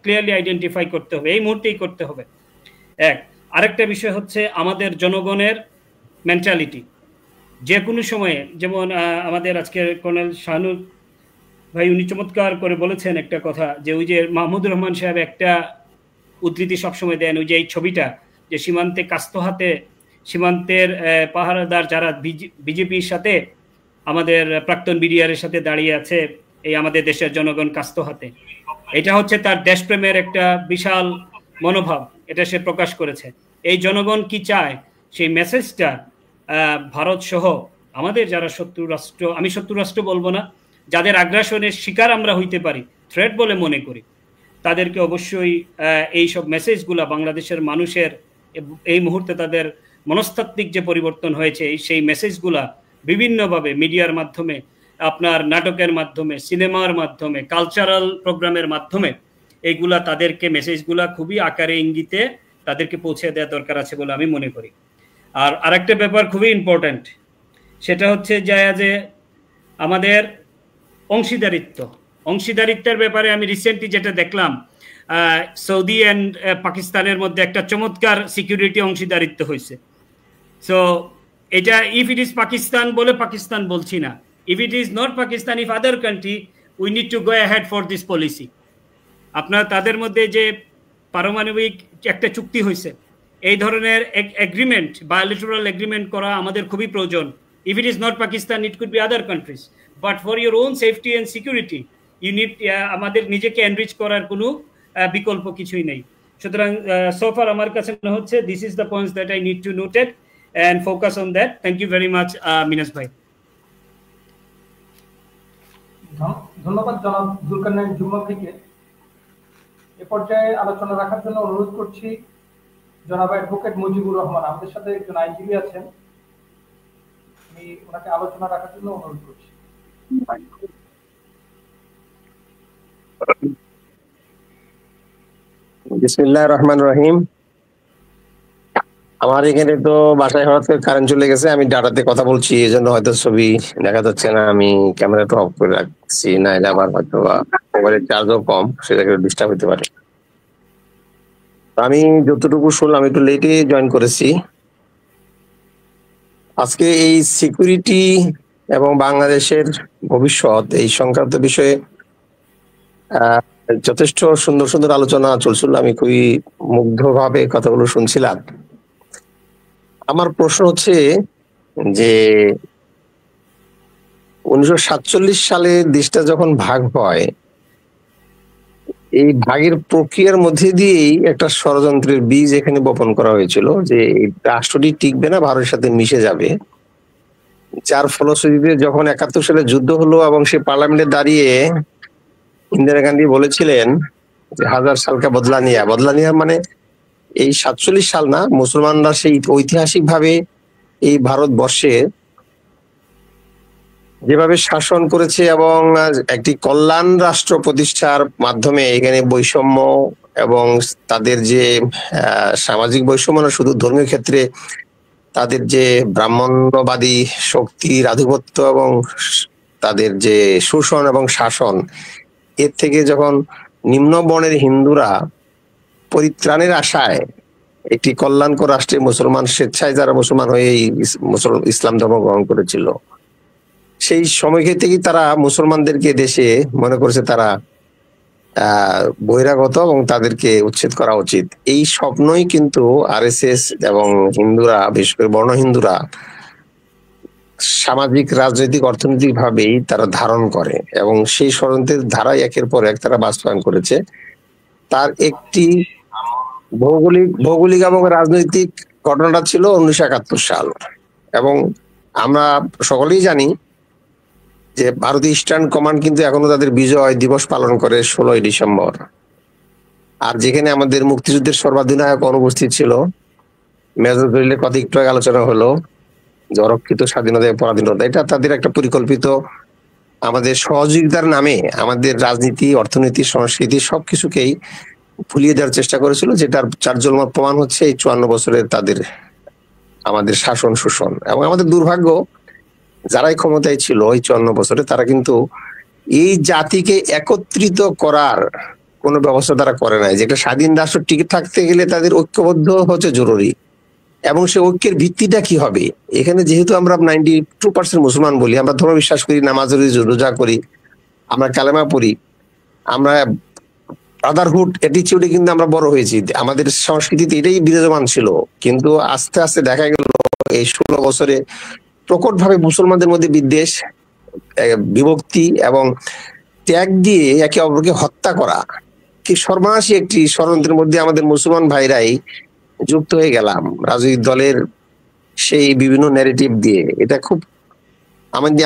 ক্লিয়ারলি আইডেন্টিফাই করতে হবে, এই মুহূর্তেই করতে হবে। 1। আরেকটা বিষয় হচ্ছে আমাদের জনগণের মেন্টালিটি। যে কোনো সময়ে, যেমন আমাদের আজকে কর্নেল শাহানুর ভাই উনি চমৎকার করে বলেছেন একটা কথা, যে ওই যে মাহমুদুর রহমান সাহেব একটা উদ্ধৃতি সবসময় দেন, ওই যে এই ছবিটা, যে সীমান্তে কাস্ত হাতে, সীমান্তের পাহারাদার যারা বিজেপির সাথে আমাদের প্রাক্তন বিডিআরের সাথে দাঁড়িয়ে আছে, এই আমাদের দেশের জনগণ কাস্ত হাতে। এটা হচ্ছে তার দেশপ্রেমের একটা বিশাল মনোভাব, এটা সে প্রকাশ করেছে। এই জনগণ কি চায়, সেই মেসেজটা ভারত সহ আমাদের যারা শত্রু রাষ্ট্র, আমি শত্রু রাষ্ট্র বলবো না, যাদের আগ্রাসনের শিকার আমরা হইতে পারি, থ্রেট বলে মনে করি, তাদেরকে অবশ্যই এই সব মেসেজগুলা বাংলাদেশের মানুষের এই মুহূর্তে তাদের মনস্তাত্ত্বিক যে পরিবর্তন হয়েছে, সেই মেসেজগুলা বিভিন্নভাবে মিডিয়ার মাধ্যমে, আপনার নাটকের মাধ্যমে, সিনেমার মাধ্যমে, কালচারাল প্রোগ্রামের মাধ্যমে এইগুলা তাদেরকে মেসেজগুলা খুবই আকারে ইঙ্গিতে তাদেরকে পৌঁছে দেওয়া দরকার আছে বলে আমি মনে করি। আর আরেকটা ব্যাপার খুবই ইম্পর্ট্যান্ট, সেটা হচ্ছে যে আমাদের অংশীদারিত্বের ব্যাপারে আমি রিসেন্টলি যেটা দেখলাম, সৌদি অ্যান্ড পাকিস্তানের মধ্যে একটা চমৎকার সিকিউরিটি অংশীদারিত্ব হয়েছে। সো এটা ইফ ইট ইজ পাকিস্তান বলে পাকিস্তান বলছি না, if it is not Pakistan, if other country, we need to go ahead for this policy. আপনার তাদের মধ্যে যে পারমাণবিক একটা চুক্তি হয়েছে, এই ধরনের এগ্রিমেন্ট, বায়োলেটারাল এগ্রিমেন্ট করা আমাদের খুবই প্রয়োজন। If it is not Pakistan, it could be other countries, but for your own safety and security you need, আমাদের নিজেকে এনরিচ করার কোনো বিকল্প কিছুই নেই। সুতরাং সোফার আমার কাছে মনে হচ্ছে this is the points that I need to noted and focus on that. Thank you very much, Minas bhai. ধন্যবাদ জনাব জুলকারনাইন জুম্মা থেকে। এ পর্যায়ে আলোচনা রাখার জন্য অনুরোধ করছি জনাব অ্যাডভোকেট মুজিবুর রহমান। আমাদের সাথে একজন আইনজীবী আছেন, আমি ওনাকে আলোচনা রাখার জন্য অনুরোধ করছি। বিসমিল্লাহির রহমানির রহিম। আমার এখানে তো বাসায় হঠাৎ করে কারেন্ট চলে গেছে, আমি ডাটাতে কথা বলছি, এই জন্য হয়তো ছবি দেখা যাচ্ছে না। আমি ক্যামেরাটা অফ করে রাখছি, না এটা আবার হয়তো মোবাইলের চার্জও কম, সেটাকে ডিস্টার্ব হতে পারে। আমি যতটুকু শুনলাম, একটু লেটে জয়েন করেছি। আজকে এই সিকিউরিটি এবং বাংলাদেশের ভবিষ্যৎ এই সংক্রান্ত বিষয়ে যথেষ্ট সুন্দর সুন্দর আলোচনা চলছিল, আমি খুবই মুগ্ধভাবে কথাগুলো শুনছিলাম। আমার প্রশ্ন হচ্ছে যে 1947 সালে দেশটা যখন ভাগ হয়, এই ভাগের প্রক্রিয়ার মধ্যে দিয়েই একটা ষড়যন্ত্রের বীজ এখানে বপন করা হয়েছিল যে এই রাষ্ট্রটি টিকবে না, ভারতের সাথে মিশে যাবে। যার ফলশ্রুতিতে যখন 71 সালে যুদ্ধ হলো এবং সে পার্লামেন্টে দাঁড়িয়ে ইন্দিরা গান্ধী বলেছিলেন যে 1000 সালকা বদলা নিয়া, মানে এই 47 সাল না, মুসলমানরা সেই ঐতিহাসিক ভাবে এই ভারতবর্ষে যেভাবে শাসন করেছে এবং একটি কল্যাণ রাষ্ট্র প্রতিষ্ঠার মাধ্যমে এখানে বৈষম্য এবং তাদের যে সামাজিক বৈষম্য না, শুধু ধর্মীয় ক্ষেত্রে তাদের যে ব্রাহ্মণ্যবাদী শক্তির আধিপত্য এবং তাদের যে শোষণ এবং শাসন, এর থেকে যখন নিম্ন বর্ণের হিন্দুরা পরিত্রাণের আশায় একটি কল্যাণকর রাষ্ট্রে মুসলমান স্বেচ্ছায় যারা মুসলমান হয়ে ইসলাম ধর্ম গ্রহণ করেছিল, সেই সময় থেকেই তারা মুসলমানদেরকে দেশে মনে করেছে তারা বহিরাগত এবং তাদেরকে উচ্ছেদ করা উচিত। এই স্বপ্নই কিন্তু আরএসএস এবং হিন্দুরা, বিশেষ করে বর্ণ হিন্দুরা সামাজিক, রাজনৈতিক, অর্থনৈতিক ভাবেই তারা ধারণ করে এবং সেই ষড়যন্ত্রের ধারায় একের পর এক তারা বাস্তবায়ন করেছে। তার একটি ভৌগোলিক এবং রাজনৈতিক ঘটনাটা ছিল 1971 সাল। এবং আমরা সকলেই জানি যে ভারতীয় ইস্টার্ন কমান্ড কিন্তু এখনো তাদের বিজয় দিবস পালন করে 16ই ডিসেম্বর। আর যেখানে আমাদের মুক্তিযুদ্ধের সর্বাধিনায়ক অনুপস্থিত ছিল, মেজর জলিলের কথা একটু আগে আলোচনা হলো, যে অরক্ষিত স্বাধীনতা পরাধীনতা, এটা তাদের একটা পরিকল্পিত আমাদের সহযোগিতার নামে আমাদের রাজনীতি, অর্থনীতি, সংস্কৃতি সবকিছুকেই ভুলিয়ে দেওয়ার চেষ্টা করেছিল, যেটার চারজলমত প্রমাণ হচ্ছে এই 54 বছরের তাদের আমাদের শাসন শোষণ। এবং আমাদের দুর্ভাগ্য, যারাই ক্ষমতায় ছিল ওই 54 বছরে, তারা কিন্তু এই জাতিকে একত্রিত করার কোন ব্যবস্থা তারা করে নাই। যে একটা স্বাধীন রাষ্ট্র টিকে থাকতে গেলে তাদের ঐক্যবদ্ধ হচ্ছে জরুরি, এবং সে ঐক্যের ভিত্তিটা কি হবে। এখানে যেহেতু আমরা 92% মুসলমান বলি, আমরা ধর্ম বিশ্বাস করি, নামাজ রোজা করি, আমরা কালেমা পড়ি, আমরা ব্রাদারহুড অ্যাটিটিউডে কিন্তু আমরা বড় হয়েছি, আমাদের সংস্কৃতিতে এটাই বিরাজমান ছিল। কিন্তু আস্তে আস্তে দেখা গেল এই 16 বছরে প্রকটভাবে মুসলমানদের মধ্যে বিদ্বেষ, বিভক্তি এবং ত্যাগ দিয়ে একে অপরকে হত্যা করা, কি সর্বনাশী একটি ষড়যন্ত্রের মধ্যে আমাদের মুসলমান ভাইরাই যুক্ত হয়ে গেলাম রাজনৈতিক দলের সেই বিভিন্ন ন্যারেটিভ দিয়ে। এটা খুব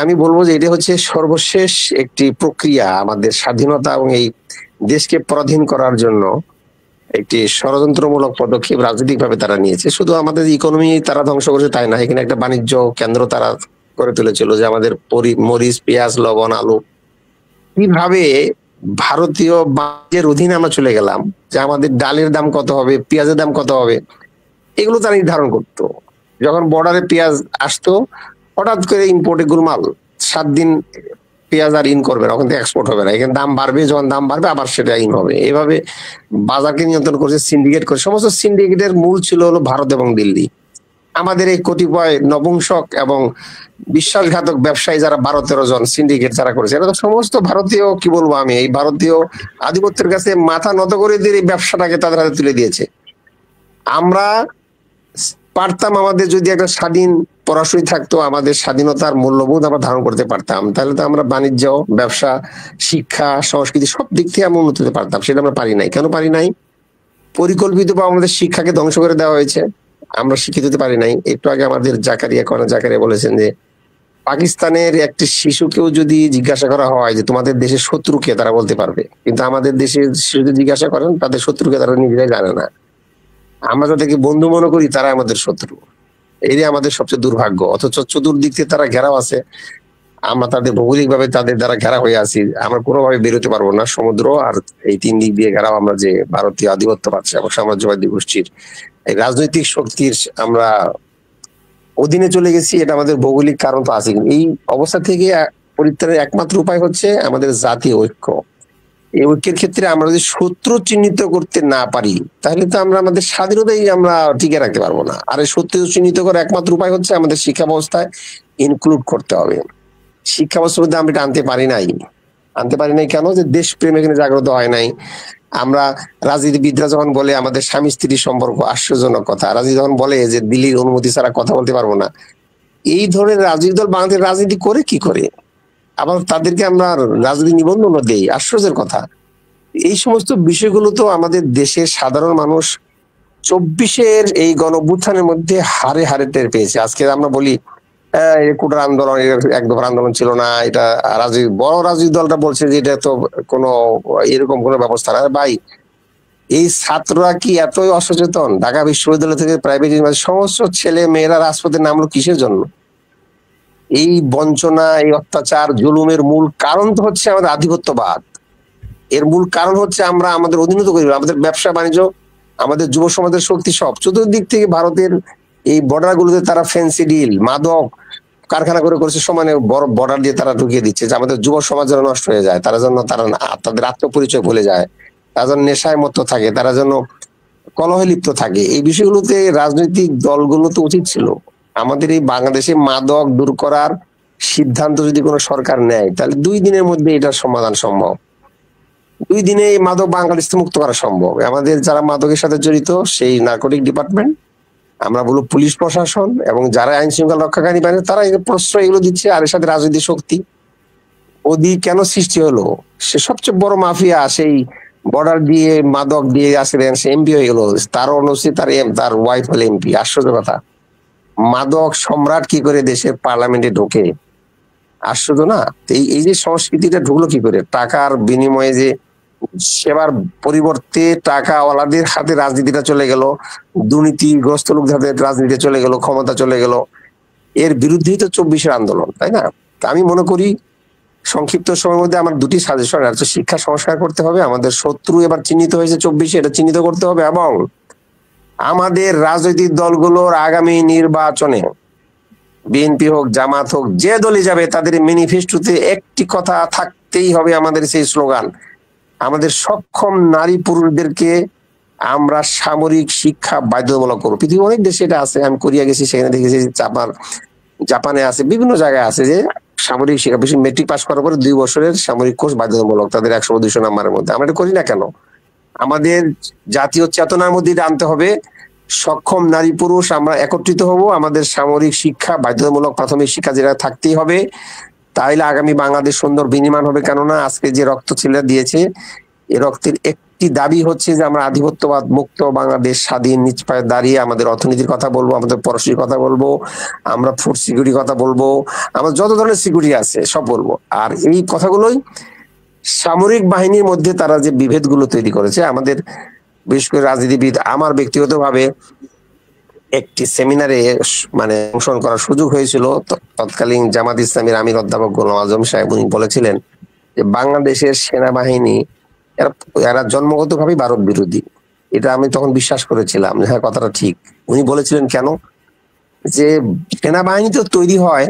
আমি বলবো যে এটা হচ্ছে সর্বশেষ একটি প্রক্রিয়া আমাদের স্বাধীনতা এবং এই দেশকে পরাধীন করার জন্য একটি ষড়যন্ত্রমূলক পদক্ষেপ রাজনৈতিক ভাবে তারা নিয়েছে। শুধু আমাদের ইকোনমি তারা ধ্বংস করেছে তাই না, এখানে একটা বাণিজ্য কেন্দ্র তারা করে তুলেছিল, যে আমাদের মরিচ, পেঁয়াজ, লবণ, আলু কিভাবে ভারতীয় বাণিজ্যের অধীনে আমরা চলে গেলাম, যে আমাদের ডালের দাম কত হবে, পেঁয়াজের দাম কত হবে, এগুলো তারা নির্ধারণ করতো। যখন বর্ডারে পেঁয়াজ আসতো, হঠাৎ করে ইম্পোর্টে গুলমাল, 7 দিন পেঁয়াজ আর ইন করবে না, ওখান থেকে এক্সপোর্ট হবে না, এখানে দাম বাড়বে, যখন দাম বাড়বে আবার সেটা ইন হবে। এভাবে বাজারকে নিয়ন্ত্রণ করছে, সিন্ডিকেট করে। সমস্ত সিন্ডিকেটের মূল ছিল হলো ভারত এবং দিল্লি। আমাদের এই কতিপয় নপুংসক এবং বিশ্বাসঘাতক ব্যবসায়ী যারা 12-13 জন সিন্ডিকেট যারা করেছে, এরা তো সমস্ত ভারতীয়, কি বলবো আমি, এই ভারতীয় আধিপত্যের কাছে মাথা নত করে দিয়ে এই ব্যবসাটাকে তাদের হাতে তুলে দিয়েছে। আমরা পারতাম, আমাদের যদি একটা স্বাধীন পরাশরী থাকতো, আমাদের স্বাধীনতার মূল্যবোধ আমরা ধারণ করতে পারতাম, তাহলে তো আমরা বাণিজ্য, ব্যবসা, শিক্ষা, সংস্কৃতি সব দিক থেকে আমরা উন্নত হতে পারতাম। সেটা আমরা পারি নাই। কেন পারি নাই? পরিকল্পিত বা আমাদের শিক্ষাকে ধ্বংস করে দেওয়া হয়েছে, আমরা শিক্ষিত হতে পারি নাই। একটু আগে আমাদের জাকারিয়া বলেছেন যে পাকিস্তানের একটি শিশুকেও যদি জিজ্ঞাসা করা হয় যে তোমাদের দেশের শত্রুকে, তারা বলতে পারবে, কিন্তু আমাদের দেশের শিশুদের জিজ্ঞাসা করেন, তাদের শত্রুকে তারা নিজেরাই জানে না। আমরা যাদেরকে বন্ধু মনে করি তারা আমাদের শত্রু, এটাই আমাদের সবচেয়ে দুর্ভাগ্য। অথচ চতুর্দিক থেকে তারা ঘেরাও আছে, আমরা তাদের ভৌগোলিক ভাবে তাদের দ্বারা ঘেরা হয়ে আছি, আমরা কোনোভাবে বেরোতে পারবো না। সমুদ্র আর এই 3 দিক দিয়ে ঘেরাও আমরা, যে ভারতীয় আধিপত্য পাচ্ছে এবং সাম্রাজ্যবাদী গোষ্ঠীর এই রাজনৈতিক শক্তির আমরা অধীনে চলে গেছি। এটা আমাদের ভৌগোলিক কারণ তো আছে। এই অবস্থা থেকে পরিত্রাণের একমাত্র উপায় হচ্ছে আমাদের জাতীয় ঐক্য। এই ঐক্যের ক্ষেত্রে আমরা যদি শত্রু চিহ্নিত করতে না পারি, তাহলে তো আমরা আমাদের স্বাধীনতাই আমরা টিকে রাখতে পারবো না। আর এই শত্রু চিহ্নিত করার একমাত্র উপায় হচ্ছে আমাদের শিক্ষা ব্যবস্থায় ইনক্লুড করতে হবে। শিক্ষা ব্যবস্থার মধ্যে আমরা এটা আনতে পারি নাই। কেন? যে দেশপ্রেম এখানে জাগ্রত হয় নাই। আমরা, রাজনীতিবিদরা যখন বলে আমাদের স্বামী স্ত্রীর সম্পর্ক, আশ্চর্যজনক কথা। রাজনীতি যখন বলে যে দিল্লির অনুমতি ছাড়া কথা বলতে পারবো না, এই ধরনের রাজনৈতিক দল বাংলাদেশের রাজনীতি করে কি করে? আবার তাদেরকে আমরা রাজনীতি নিবন্ধন দেই, আশ্চর্যের কথা। এই সমস্ত বিষয়গুলো তো আমাদের দেশের সাধারণ মানুষ 24-এর এই গণঅভ্যুত্থানের মধ্যে হারে হারে টের পেয়েছে। আজকে আমরা বলি কোটার আন্দোলন, এক দফার আন্দোলন ছিল না, এটা বড় রাজনৈতিক দলটা বলছে যে এটা তো কোনো এরকম কোনো ব্যবস্থা না। ভাই, এই ছাত্ররা কি এতই অসচেতন? ঢাকা বিশ্ববিদ্যালয় থেকে প্রাইভেট ইউনিভার্সিটি সমস্ত ছেলে মেয়েরা রাজপথে নামলো কিসের জন্য? এই বঞ্চনা, এই অত্যাচার, জুলুমের মূল কারণ তো হচ্ছে আমাদের আধিপত্যবাদ। এর মূল কারণ হচ্ছে আমরা আমাদের অধীনত করি, আমাদের ব্যবসা বাণিজ্য, আমাদের যুব সমাজের শক্তি, সব চতুর্দিক থেকে ভারতের এই বর্ডার গুলোতে তারা ফ্যান্সি ডিল, মাদক কারখানা করেছে, সমানে বড় বর্ডার দিয়ে তারা ঢুকিয়ে দিচ্ছে, যে আমাদের যুব সমাজ যেন নষ্ট হয়ে যায়, তারা তাদের আত্মপরিচয় ভুলে যায়, তারা যেন নেশায় মত্ত থাকে, তারা যেন কলহে লিপ্ত থাকে। এই বিষয়গুলোতে রাজনৈতিক দলগুলো তো উচিত ছিল আমাদের এই বাংলাদেশে মাদক দূর করার সিদ্ধান্ত যদি কোনো সরকার নেয়, তাহলে 2 দিনের মধ্যে এটার সমাধান সম্ভব। 2 দিনে এই মাদক বাংলাদেশ মুক্ত করা সম্ভব। আমাদের যারা মাদকের সাথে জড়িত, সেই নার্কোটিক ডিপার্টমেন্ট, আমরা বলবো পুলিশ প্রশাসন, এবং যারা আইন শৃঙ্খলা রক্ষাকারী বাহিনী, তারা প্রশ্রয় এগুলো দিচ্ছে। আর এর সাথে রাজনৈতিক শক্তি ওদি কেন সৃষ্টি হলো? সে সবচেয়ে বড় মাফিয়া, সেই বর্ডার দিয়ে মাদক দিয়ে আসলেন, সে এমপি হয়ে গেল, তার অনুষ্ঠিত তার ওয়াইফ হলে এমপি। আশ্চর্য কথা, মাদক সম্রাট কি করে দেশের পার্লামেন্টে ঢোকে? আশ্চর্য না? এই যে সংস্কৃতিটা ঢুকলো কি করে? টাকার বিনিময়ে যে সেবার পরিবর্তে টাকাওয়ালাদের হাতে রাজনীতিটা চলে গেল, দুর্নীতিগ্রস্ত লোকদের হাতে রাজনীতি চলে গেল, ক্ষমতা চলে গেল। এর বিরুদ্ধেই তো 24-এর আন্দোলন, তাই না? আমি মনে করি সংক্ষিপ্ত সময়ের মধ্যে আমার 2টি সাজেশন আছে। শিক্ষা সংস্কার করতে হবে, আমাদের শত্রু এবার চিহ্নিত হয়েছে 24-এ, এটা চিহ্নিত করতে হবে, এবং আমাদের রাজনৈতিক দলগুলোর আগামী নির্বাচনে, বিএনপি হোক, জামাত হোক, যে দলই যাবে, তাদের ম্যানিফেস্টোতে একটি কথা থাকতেই হবে, আমাদের সেই স্লোগান, আমাদের সক্ষম নারী পুরুষদেরকে আমরা সামরিক শিক্ষা বাধ্যতামূলক করবো। পৃথিবীর অনেক দেশে এটা আছে, আমি কোরিয়া গেছি, সেখানে দেখেছি, জাপানে আছে, বিভিন্ন জায়গায় আছে, যে সামরিক শিক্ষা, বেশি মেট্রিক পাস করার পরে 2 বছরের সামরিক কোর্স বাধ্যতামূলক তাদের 100-200 নাম্বারের মধ্যে। আমরা এটা করি না কেন? আমাদের জাতীয় চেতনার মধ্যে এটা আনতে হবে। সক্ষম নারী পুরুষ আমরা একত্রিত হব, আমাদের সামরিক শিক্ষা বাধ্যতামূলক, প্রাথমিক শিক্ষা যেটা থাকতেই হবে। তাইলে আগামী বাংলাদেশ সুন্দর বিনির্মাণ হবে। কেননা আজকে যে রক্ত ছেলে দিয়েছে, এই রক্তের একটি দাবি হচ্ছে যে আমরা আধিপত্যবাদ মুক্ত বাংলাদেশ, স্বাধীন নিজ পায়ে দাঁড়িয়ে আমাদের অর্থনীতির কথা বলবো, আমাদের পরশ্রীর কথা বলবো, আমরা ফুড সিকিউরিটির কথা বলবো, আমরা যত ধরনের সিকিউরিটি আছে সব বলবো। আর এই কথাগুলোই সামরিক বাহিনীর মধ্যে তারা যে বিভেদগুলো তৈরি করেছে, আমাদের বিশেষ করে রাজনীতিবিদ, আমার ব্যক্তিগতভাবে একটি সেমিনারে মানে অংশগ্রহণ করার সুযোগ হয়েছিল। তৎকালীন জামাত ইসলামীর আমির অধ্যাপক গোলাম আজম সাহেব উনি বলেছিলেন যে বাংলাদেশের সেনাবাহিনী এরা জন্মগতভাবেই ভারত বিরোধী। এটা আমি তখন বিশ্বাস করেছিলাম, হ্যাঁ কথাটা ঠিক। উনি বলেছিলেন কেন, যে সেনাবাহিনী তো তৈরি হয়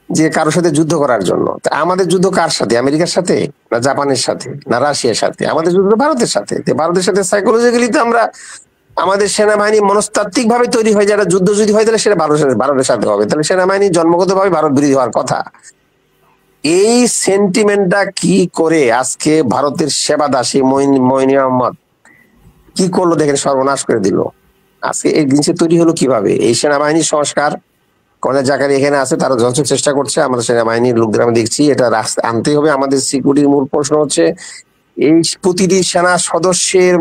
যে কারোর সাথে যুদ্ধ করার জন্য। আমাদের যুদ্ধ কার সাথে? আমেরিকার সাথে না জাপানের সাথে না রাশিয়ার সাথে? আমাদের যুদ্ধ ভারতের সাথে। ভারতের সাথে সাইকোলজিক্যালি তো আমরা আমাদের সেনাবাহিনী মনস্তাত্ত্বিক ভাবে তৈরি হয়, যারা যুদ্ধ যদি হয় তাহলে সেটা ভারতের সাথে হবে। তাহলে সেনাবাহিনী জন্মগত ভাবে ভারত বিরোধী হওয়ার কথা। এই সেন্টিমেন্টটা কি করে আজকে ভারতের সেবা দাসী মইনি আহমদ কি করলো দেখেন, সর্বনাশ করে দিল। আজকে এই জিনিসটা তৈরি হলো কিভাবে? এই সেনাবাহিনী সংস্কার কর্নেল জাকারি এখানে আছে, তারা যথেষ্ট চেষ্টা করছে। আমরা সেনাবাহিনীর লোকদের আমি দেখছি, এটা আনতেই হবে। আমাদের সিকিউরিটির মূল প্রশ্ন হচ্ছে এই প্রতিটি সেনা সদস্যের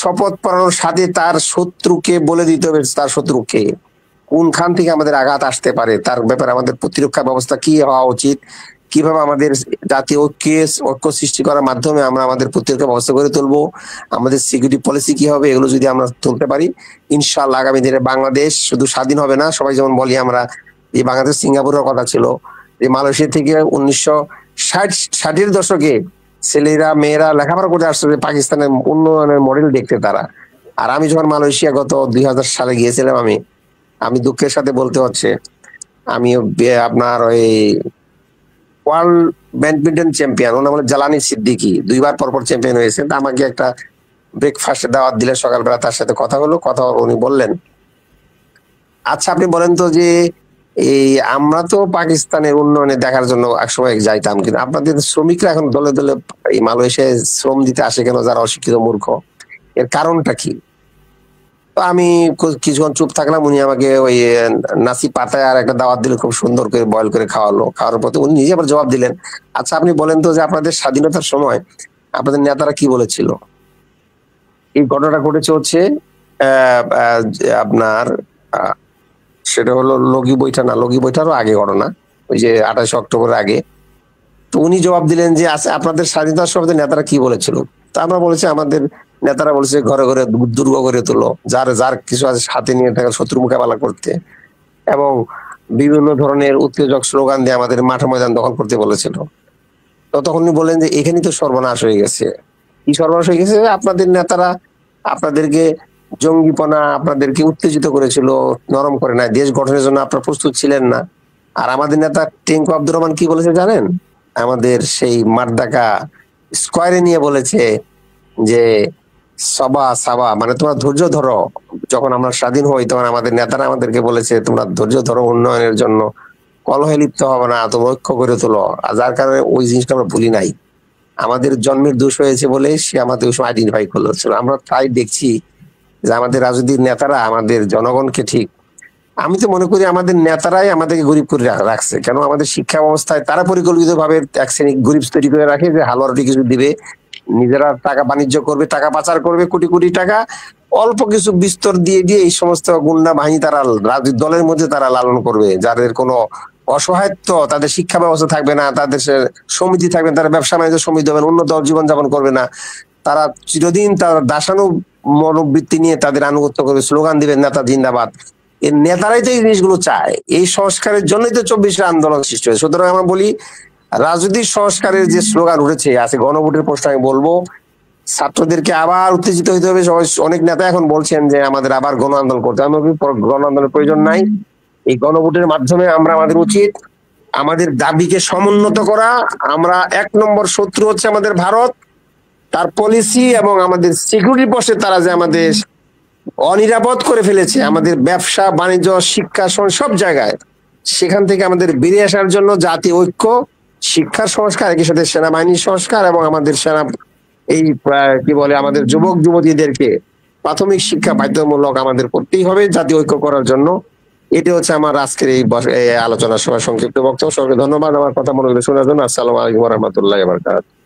শপথ পড়ানোর সাথে তার শত্রুকে বলে দিতে হবে তার শত্রুকে কোনখান থেকে আমাদের আঘাত আসতে পারে, তার ব্যাপারে আমাদের প্রতিরক্ষা ব্যবস্থা কি হওয়া উচিত, কিভাবে আমাদের জাতীয় ঐক্য সৃষ্টি করার মাধ্যমে আমরা আমাদের প্রতিরক্ষা ব্যবস্থা করে তুলবো, আমাদের সিকিউরিটি পলিসি কি হবে, এগুলো যদি আমরা তুলতে পারি ইনশাআল্লাহ আগামী দিনে বাংলাদেশ শুধু স্বাধীন হবে না। সবাই যেমন বলি আমরা যে বাংলাদেশ সিঙ্গাপুরের কথা ছিল, যে মালয়েশিয়া থেকে 1960-ষাটের দশকে ছেলেরা মেয়েরা লেখাপড়া করতে আসছে পাকিস্তানের উন্নয়নের মডেল দেখতে তারা। আর আমি যখন মালয়েশিয়া গত 2000 সালে গিয়েছিলাম, আমি দুঃখের সাথে বলতে হচ্ছে আমি আপনার ওই ওয়ার্ল্ড ব্যাডমিন্টন চ্যাম্পিয়ন ওনার বলে জালানি সিদ্দিকী 2 বার পরপর চ্যাম্পিয়ন হয়েছে। আমাকে একটা ব্রেকফাস্টে দাওয়াত দিলে সকালবেলা, তার সাথে কথা হলো। উনি বললেন, আচ্ছা আপনি বলেন তো যে এই আমরা তো পাকিস্তানের উন্নয়নে দেখার জন্য একসময় যাইতাম, কিন্তু আপনাদের শ্রমিকরা এখন দলে দলে এই মালয়েশিয়ায় শ্রম দিতে আসে কেন, যারা অশিক্ষিত মূর্খ? এর কারণটা কি? তো আমি কিছুক্ষণ চুপ থাকলাম। উনি আমাকে ওই নাসি পাতায় আর একটা দাওয়াত দিলে, খুব সুন্দর করে বয়েল করে খাওয়ালো। খাওয়ার পর উনি নিজে আবার জবাব দিলেন, আচ্ছা আপনি বলেন তো যে আপনাদের স্বাধীনতার সময় আপনাদের নেতারা কি বলেছিল? এই ঘটনাটা ঘটেছে হচ্ছে আপনার সেটা হলো লগি বইটারও আগে ঘটনা, ওই যে 28 অক্টোবরের আগে। তো উনি জবাব দিলেন যে আচ্ছা আপনাদের স্বাধীনতার সময় নেতারা কি বলেছিল? তা আমরা বলেছি আমাদের নেতারা বলেছে ঘরে ঘরে দুর্গ করে তুলো, যার কিছু আছে হাতে নিয়ে থাকে শত্রু মোকাবেলা করতে, এবং বিভিন্ন ধরনের উত্তেজক স্লোগান দিয়ে আমাদের মাঠ ময়দান দখল করতে বলেছিল। তো তখন উনি বললেন যে এখানেই তো সর্বনাশ হয়ে গেছে। কি সর্বনাশ হয়ে গেছে? আপনাদের নেতারা আপনাদেরকে জঙ্গিপনা, আপনাদেরকে উত্তেজিত করেছিল, নরম করে নাই। দেশ গঠনের জন্য আপনারা প্রস্তুত ছিলেন না। আর আমাদের নেতা টেঙ্কু আব্দুর রহমান কি বলেছে জানেন? আমাদের সেই মারদাকা স্কোয়ারে নিয়ে বলেছে যে সাবা মানে তোমরা ধৈর্য ধরো। যখন আমরা স্বাধীন হই তখন আমাদের নেতারা আমাদেরকে বলেছে তোমরা ধৈর্য ধরো, উন্নয়নের জন্য কলহে লিপ্ত হবে না, তোমরা ঐক্য করে তোলো। আর যার কারণে ওই জিনিসটা আমরা ভুলি নাই। আমাদের জন্মের দোষ হয়েছে বলে সে আমাদের ওই সময় আইডেন্টিফাই করলো। আমরা তাই দেখছি যে আমাদের রাজনৈতিক নেতারা আমাদের জনগণকে ঠিক, আমি তো মনে করি আমাদের নেতারাই আমাদেরকে গরিব করে রাখছে। কেন? আমাদের শিক্ষা ব্যবস্থায় তারা পরিকল্পিত ভাবে এক শ্রেণী গরিব তৈরি করে রাখে, যে হালুয়া রুটি কিছু দিবে, নিজেরা টাকা বাণিজ্য করবে, টাকা পাচার করবে কোটি কোটি টাকা, অল্প কিছু বিস্তর দিয়ে দিয়ে এই সমস্ত গুন্ডা বাহিনী তারা রাজনৈতিক দলের মধ্যে তারা লালন করবে, যাদের কোনো অসহায়ত্ব, তাদের শিক্ষা ব্যবস্থা থাকবে না, তাদের সমিতি থাকবে, তারা ব্যবসা বাণিজ্য সমিতি হবে, উন্নত জীবনযাপন করবে না, তারা চিরদিন তার দাসানু মনোবৃত্তি নিয়ে তাদের আনুগত্য করবে, স্লোগান দিবে নেতা জিন্দাবাদ। এই নেতারাই তো এই জিনিসগুলো চায়। এই সংস্কারের জন্যই তো 24 আন্দোলন সৃষ্টি হয়েছে। সুতরাং আমরা বলি রাজনৈতিক সংস্কারের যে স্লোগান উঠেছে আছে গণভোটের প্রশ্ন, আমি বলবো ছাত্রদেরকে আবার উত্তেজিত হইতে হবে। অনেক নেতা এখন বলছেন যে আমাদের আবার গণ আন্দোলন করতে হবে। গণ আন্দোলনের প্রয়োজন নাই। এই গণভোটের মাধ্যমে আমাদের উচিত আমাদের দাবিকে সমুন্নত করা। আমরা 1 নম্বর শত্রু হচ্ছে আমাদের ভারত, তার পলিসি এবং আমাদের সিকিউরিটি পক্ষে তারা যে আমাদের অনিরাপদ করে ফেলেছে, আমাদের ব্যবসা বাণিজ্য শিক্ষা সব জায়গায়, সেখান থেকে আমাদের বেরিয়ে আসার জন্য জাতীয় ঐক্য, শিক্ষার সংস্কার, একই সাথে সেনাবাহিনীর সংস্কার, এবং আমাদের এই কি বলে আমাদের যুবক যুবতীদেরকে প্রাথমিক শিক্ষা বাধ্যতামূলক আমাদের করতেই হবে জাতীয় ঐক্য করার জন্য। এটি হচ্ছে আমার আজকের এই আলোচনা সভার সংক্ষিপ্ত বক্তব্য। সবাইকে ধন্যবাদ আমার কথা মনোযোগ শোনার জন্য। আসসালামু আলাইকুম ওয়া রাহমাতুল্লাহি ওয়া বারাকাতুহু।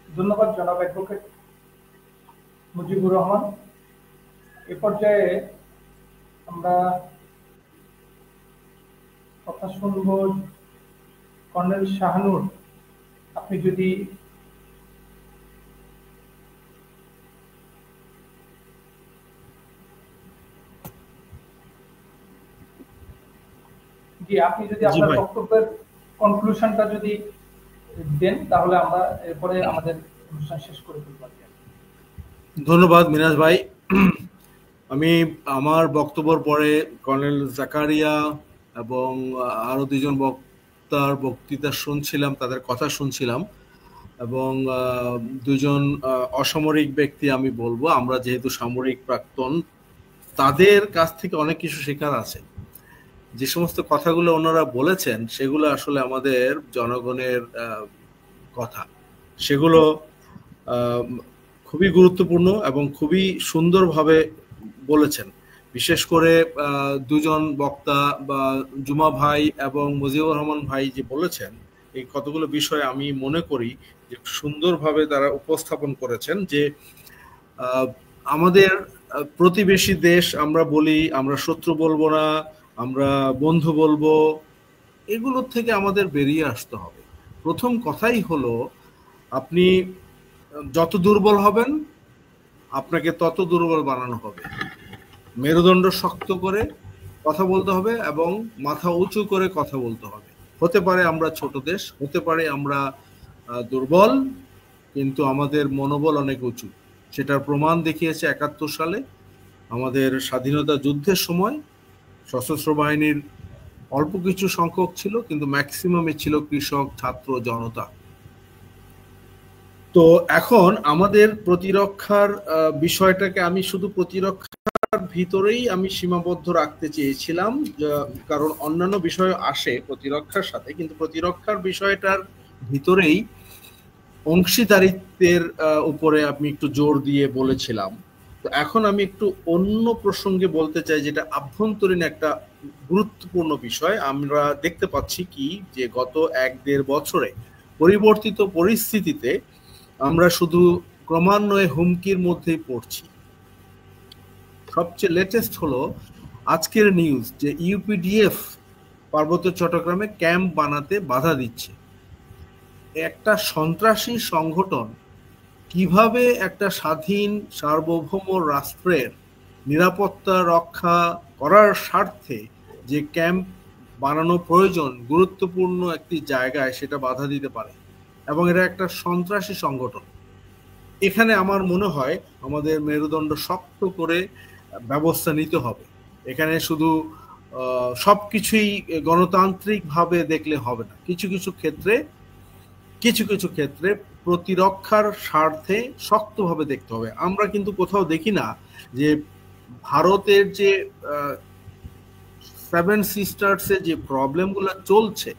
ধন্যবাদ জনাব অ্যাডভোকেট মুজিবুর রহমান। এ পর্যায়ে আমরা কথা শুনব কর্নেল শাহানুর। আপনি যদি জি, আপনি যদি জি আপনার ভাই। বক্তব্যের কনক্লুশনটা যদি দেন তাহলে আমরা এরপরে আমাদের অনুষ্ঠান শেষ করে ফেলবো আর কি। ধন্যবাদ মিনাজ ভাই। আমি আমার বক্তব্যের পরে কর্নেল জাকারিয়া এবং আরো দুজন বক্তার বক্তৃতা শুনছিলাম, তাদের কথা শুনছিলাম, এবং দুজন অসামরিক ব্যক্তি আমি বলবো, আমরা যেহেতু সামরিক প্রাক্তন, তাদের কাছ থেকে অনেক কিছু শেখার আছে। যে সমস্ত কথাগুলো ওনারা বলেছেন সেগুলো আসলে আমাদের জনগণের কথা, সেগুলো খুবই গুরুত্বপূর্ণ এবং খুবই সুন্দরভাবে বলেছেন। বিশেষ করে দুজন বক্তা বা জুমা ভাই এবং মুজিবুর রহমান ভাই যে বলেছেন, এই কতগুলো বিষয় আমি মনে করি যে সুন্দরভাবে তারা উপস্থাপন করেছেন। যে আমাদের প্রতিবেশী দেশ আমরা বলি, আমরা শত্রু বলবো না, আমরা বন্ধু বলবো, এগুলোর থেকে আমাদের বেরিয়ে আসতে হবে। প্রথম কথাই হলো, আপনি যত দুর্বল হবেন আপনাকে তত দুর্বল বানানো হবে। মেরুদণ্ড শক্ত করে কথা বলতে হবে এবং মাথা উঁচু করে কথা বলতে হবে। হতে পারে আমরা ছোট দেশ, হতে পারে আমরা দুর্বল, কিন্তু আমাদের মনোবল অনেক উঁচু। সেটার প্রমাণ দেখিয়েছে ৭১ সালে আমাদের স্বাধীনতা যুদ্ধের সময় সশস্ত্র বাহিনীর অল্প কিছু সংখ্যক ছিল, কিন্তু ম্যাক্সিমামে ছিল কৃষক, ছাত্র, জনতা। তো এখন আমাদের প্রতিরক্ষার বিষয়টাকে আমি শুধু প্রতিরক্ষার ভিতরেই আমি সীমাবদ্ধ রাখতে চেয়েছিলাম, কারণ অন্যান্য বিষয় আসে প্রতিরক্ষার সাথে, কিন্তু প্রতিরক্ষার বিষয়টার ভিতরেই অংশীদারিত্বের উপরে আমি একটু জোর দিয়ে বলেছিলাম। তো এখন আমি একটু অন্য প্রসঙ্গে বলতে চাই, যেটা আভ্যন্তরীণ একটা গুরুত্বপূর্ণ বিষয়। আমরা দেখতে পাচ্ছি কি, যে গত ১-১.৫ বছরে পরিবর্তিত পরিস্থিতিতে আমরা শুধু ক্রমান্বয়ে হুমকির মধ্যেই পড়ছি। সবচেয়ে লেটেস্ট হলো আজকের নিউজ যে ইউপিডিএফ পার্বত্য চট্টগ্রামে ক্যাম্প বানাতে বাধা দিচ্ছে। একটা সন্ত্রাসী সংগঠন কিভাবে একটা স্বাধীন সার্বভৌম রাষ্ট্রের নিরাপত্তা রক্ষা করার স্বার্থে যে ক্যাম্প বানানো প্রয়োজন গুরুত্বপূর্ণ একটি জায়গায়, সেটা বাধা দিতে পারে, এবং এটা একটা সন্ত্রাসী সংগঠন। এখানে আমার মনে হয় আমাদের মেরুদণ্ড শক্ত করে ব্যবস্থা নিতে হবে। এখানে শুধু সবকিছুই গণতান্ত্রিকভাবে দেখলে হবে না। কিছু কিছু ক্ষেত্রে প্রতিরক্ষার স্বার্থে শক্তভাবে দেখতে হবে। আমরা কিন্তু কোথাও দেখি না যে ভারতের যে 7 সিস্টার্সে যে প্রবলেমগুলো চলছে,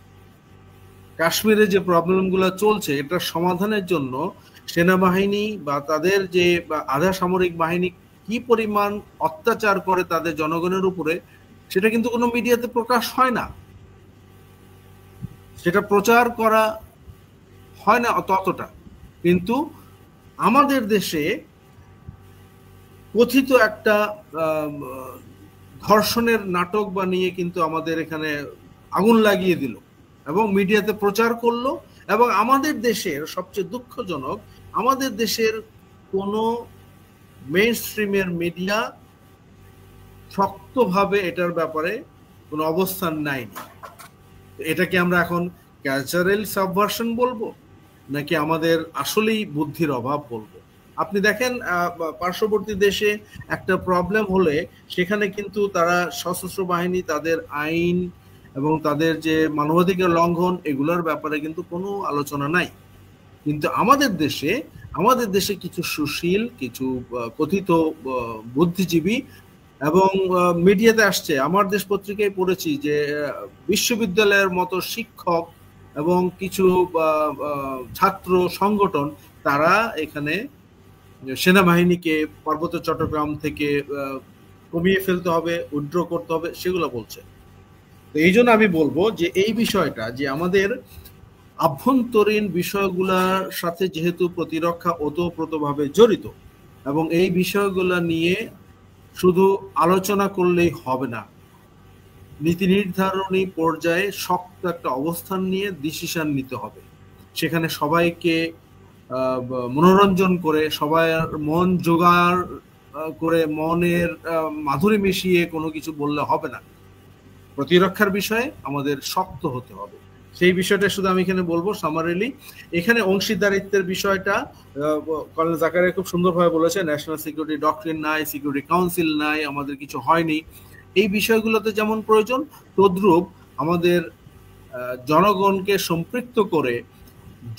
কাশ্মীরে যে প্রবলেমগুলো চলছে, এটা সমাধানের জন্য সেনাবাহিনী বা তাদের যে আধা সামরিক বাহিনী কি পরিমাণ অত্যাচার করে তাদের জনগণের উপরে, সেটা কিন্তু কোনো মিডিয়াতে প্রকাশ হয় না, সেটা প্রচার করা হয় না ততটা। কিন্তু আমাদের দেশে কথিত একটা ধর্ষণের নাটক বানিয়ে কিন্তু আমাদের এখানে আগুন লাগিয়ে দিল এবং মিডিয়াতে প্রচার করলো। এবং আমাদের দেশের সবচেয়ে দুঃখজনক, আমাদের দেশের কোনো মেইন স্ট্রিমের মিডিয়া শক্তভাবে এটার ব্যাপারে কোনো অবস্থান নেয়নি। এটাকে আমরা এখন কালচারাল সাবভার্সন বলবো, নাকি আমাদের আসলেই বুদ্ধির অভাব বলবো? আপনি দেখেন পার্শ্ববর্তী দেশে একটা প্রবলেম হলে সেখানে কিন্তু তারা সশস্ত্র বাহিনী, তাদের আইন এবং তাদের যে মানবাধিকার লঙ্ঘন, এগুলোর ব্যাপারে কিন্তু কোনো আলোচনা নাই। কিন্তু আমাদের দেশে কিছু সুশীল, কিছু কথিত বুদ্ধিজীবী এবং মিডিয়াতে আসছে, আমার দেশ পত্রিকায় পড়েছি যে বিশ্ববিদ্যালয়ের মতো শিক্ষক এবং কিছু ছাত্র সংগঠন, তারা এখানে সেনাবাহিনীকে পার্বত্য চট্টগ্রাম থেকে কমিয়ে ফেলতে হবে, উইথড্র করতে হবে, সেগুলো বলছে। তো এই জন্য আমি বলবো যে এই বিষয়টা, যে আমাদের আভ্যন্তরীণ বিষয়গুলোর সাথে যেহেতু প্রতিরক্ষা ওতপ্রোতভাবে জড়িত, এবং এই বিষয়গুলো নিয়ে শুধু আলোচনা করলেই হবে না, নীতি নির্ধারণী পর্যায়ে শক্ত একটা অবস্থান নিয়ে ডিসিশন নিতে হবে। সেখানে সবাইকে মনোরঞ্জন করে, সবাই মন জোগাড় করে, মনের মাধুরী মিশিয়ে কোনো কিছু বললে হবে না। প্রতিরক্ষার বিষয়ে আমাদের শক্ত হতে হবে। সেই বিষয়টা শুধু আমি এখানে বলবো সামারিলি। এখানে অংশীদারিত্বের বিষয়টা কর্নেল জাকারিয়া খুব সুন্দরভাবে বলেছে, ন্যাশনাল সিকিউরিটি ডক্ট্রিন নাই, সিকিউরিটি কাউন্সিল নাই, আমাদের কিছু হয়নি। এই বিষয়গুলোতে যেমন প্রয়োজন, তদ্রূপ আমাদের জনগণকে সম্পৃক্ত করে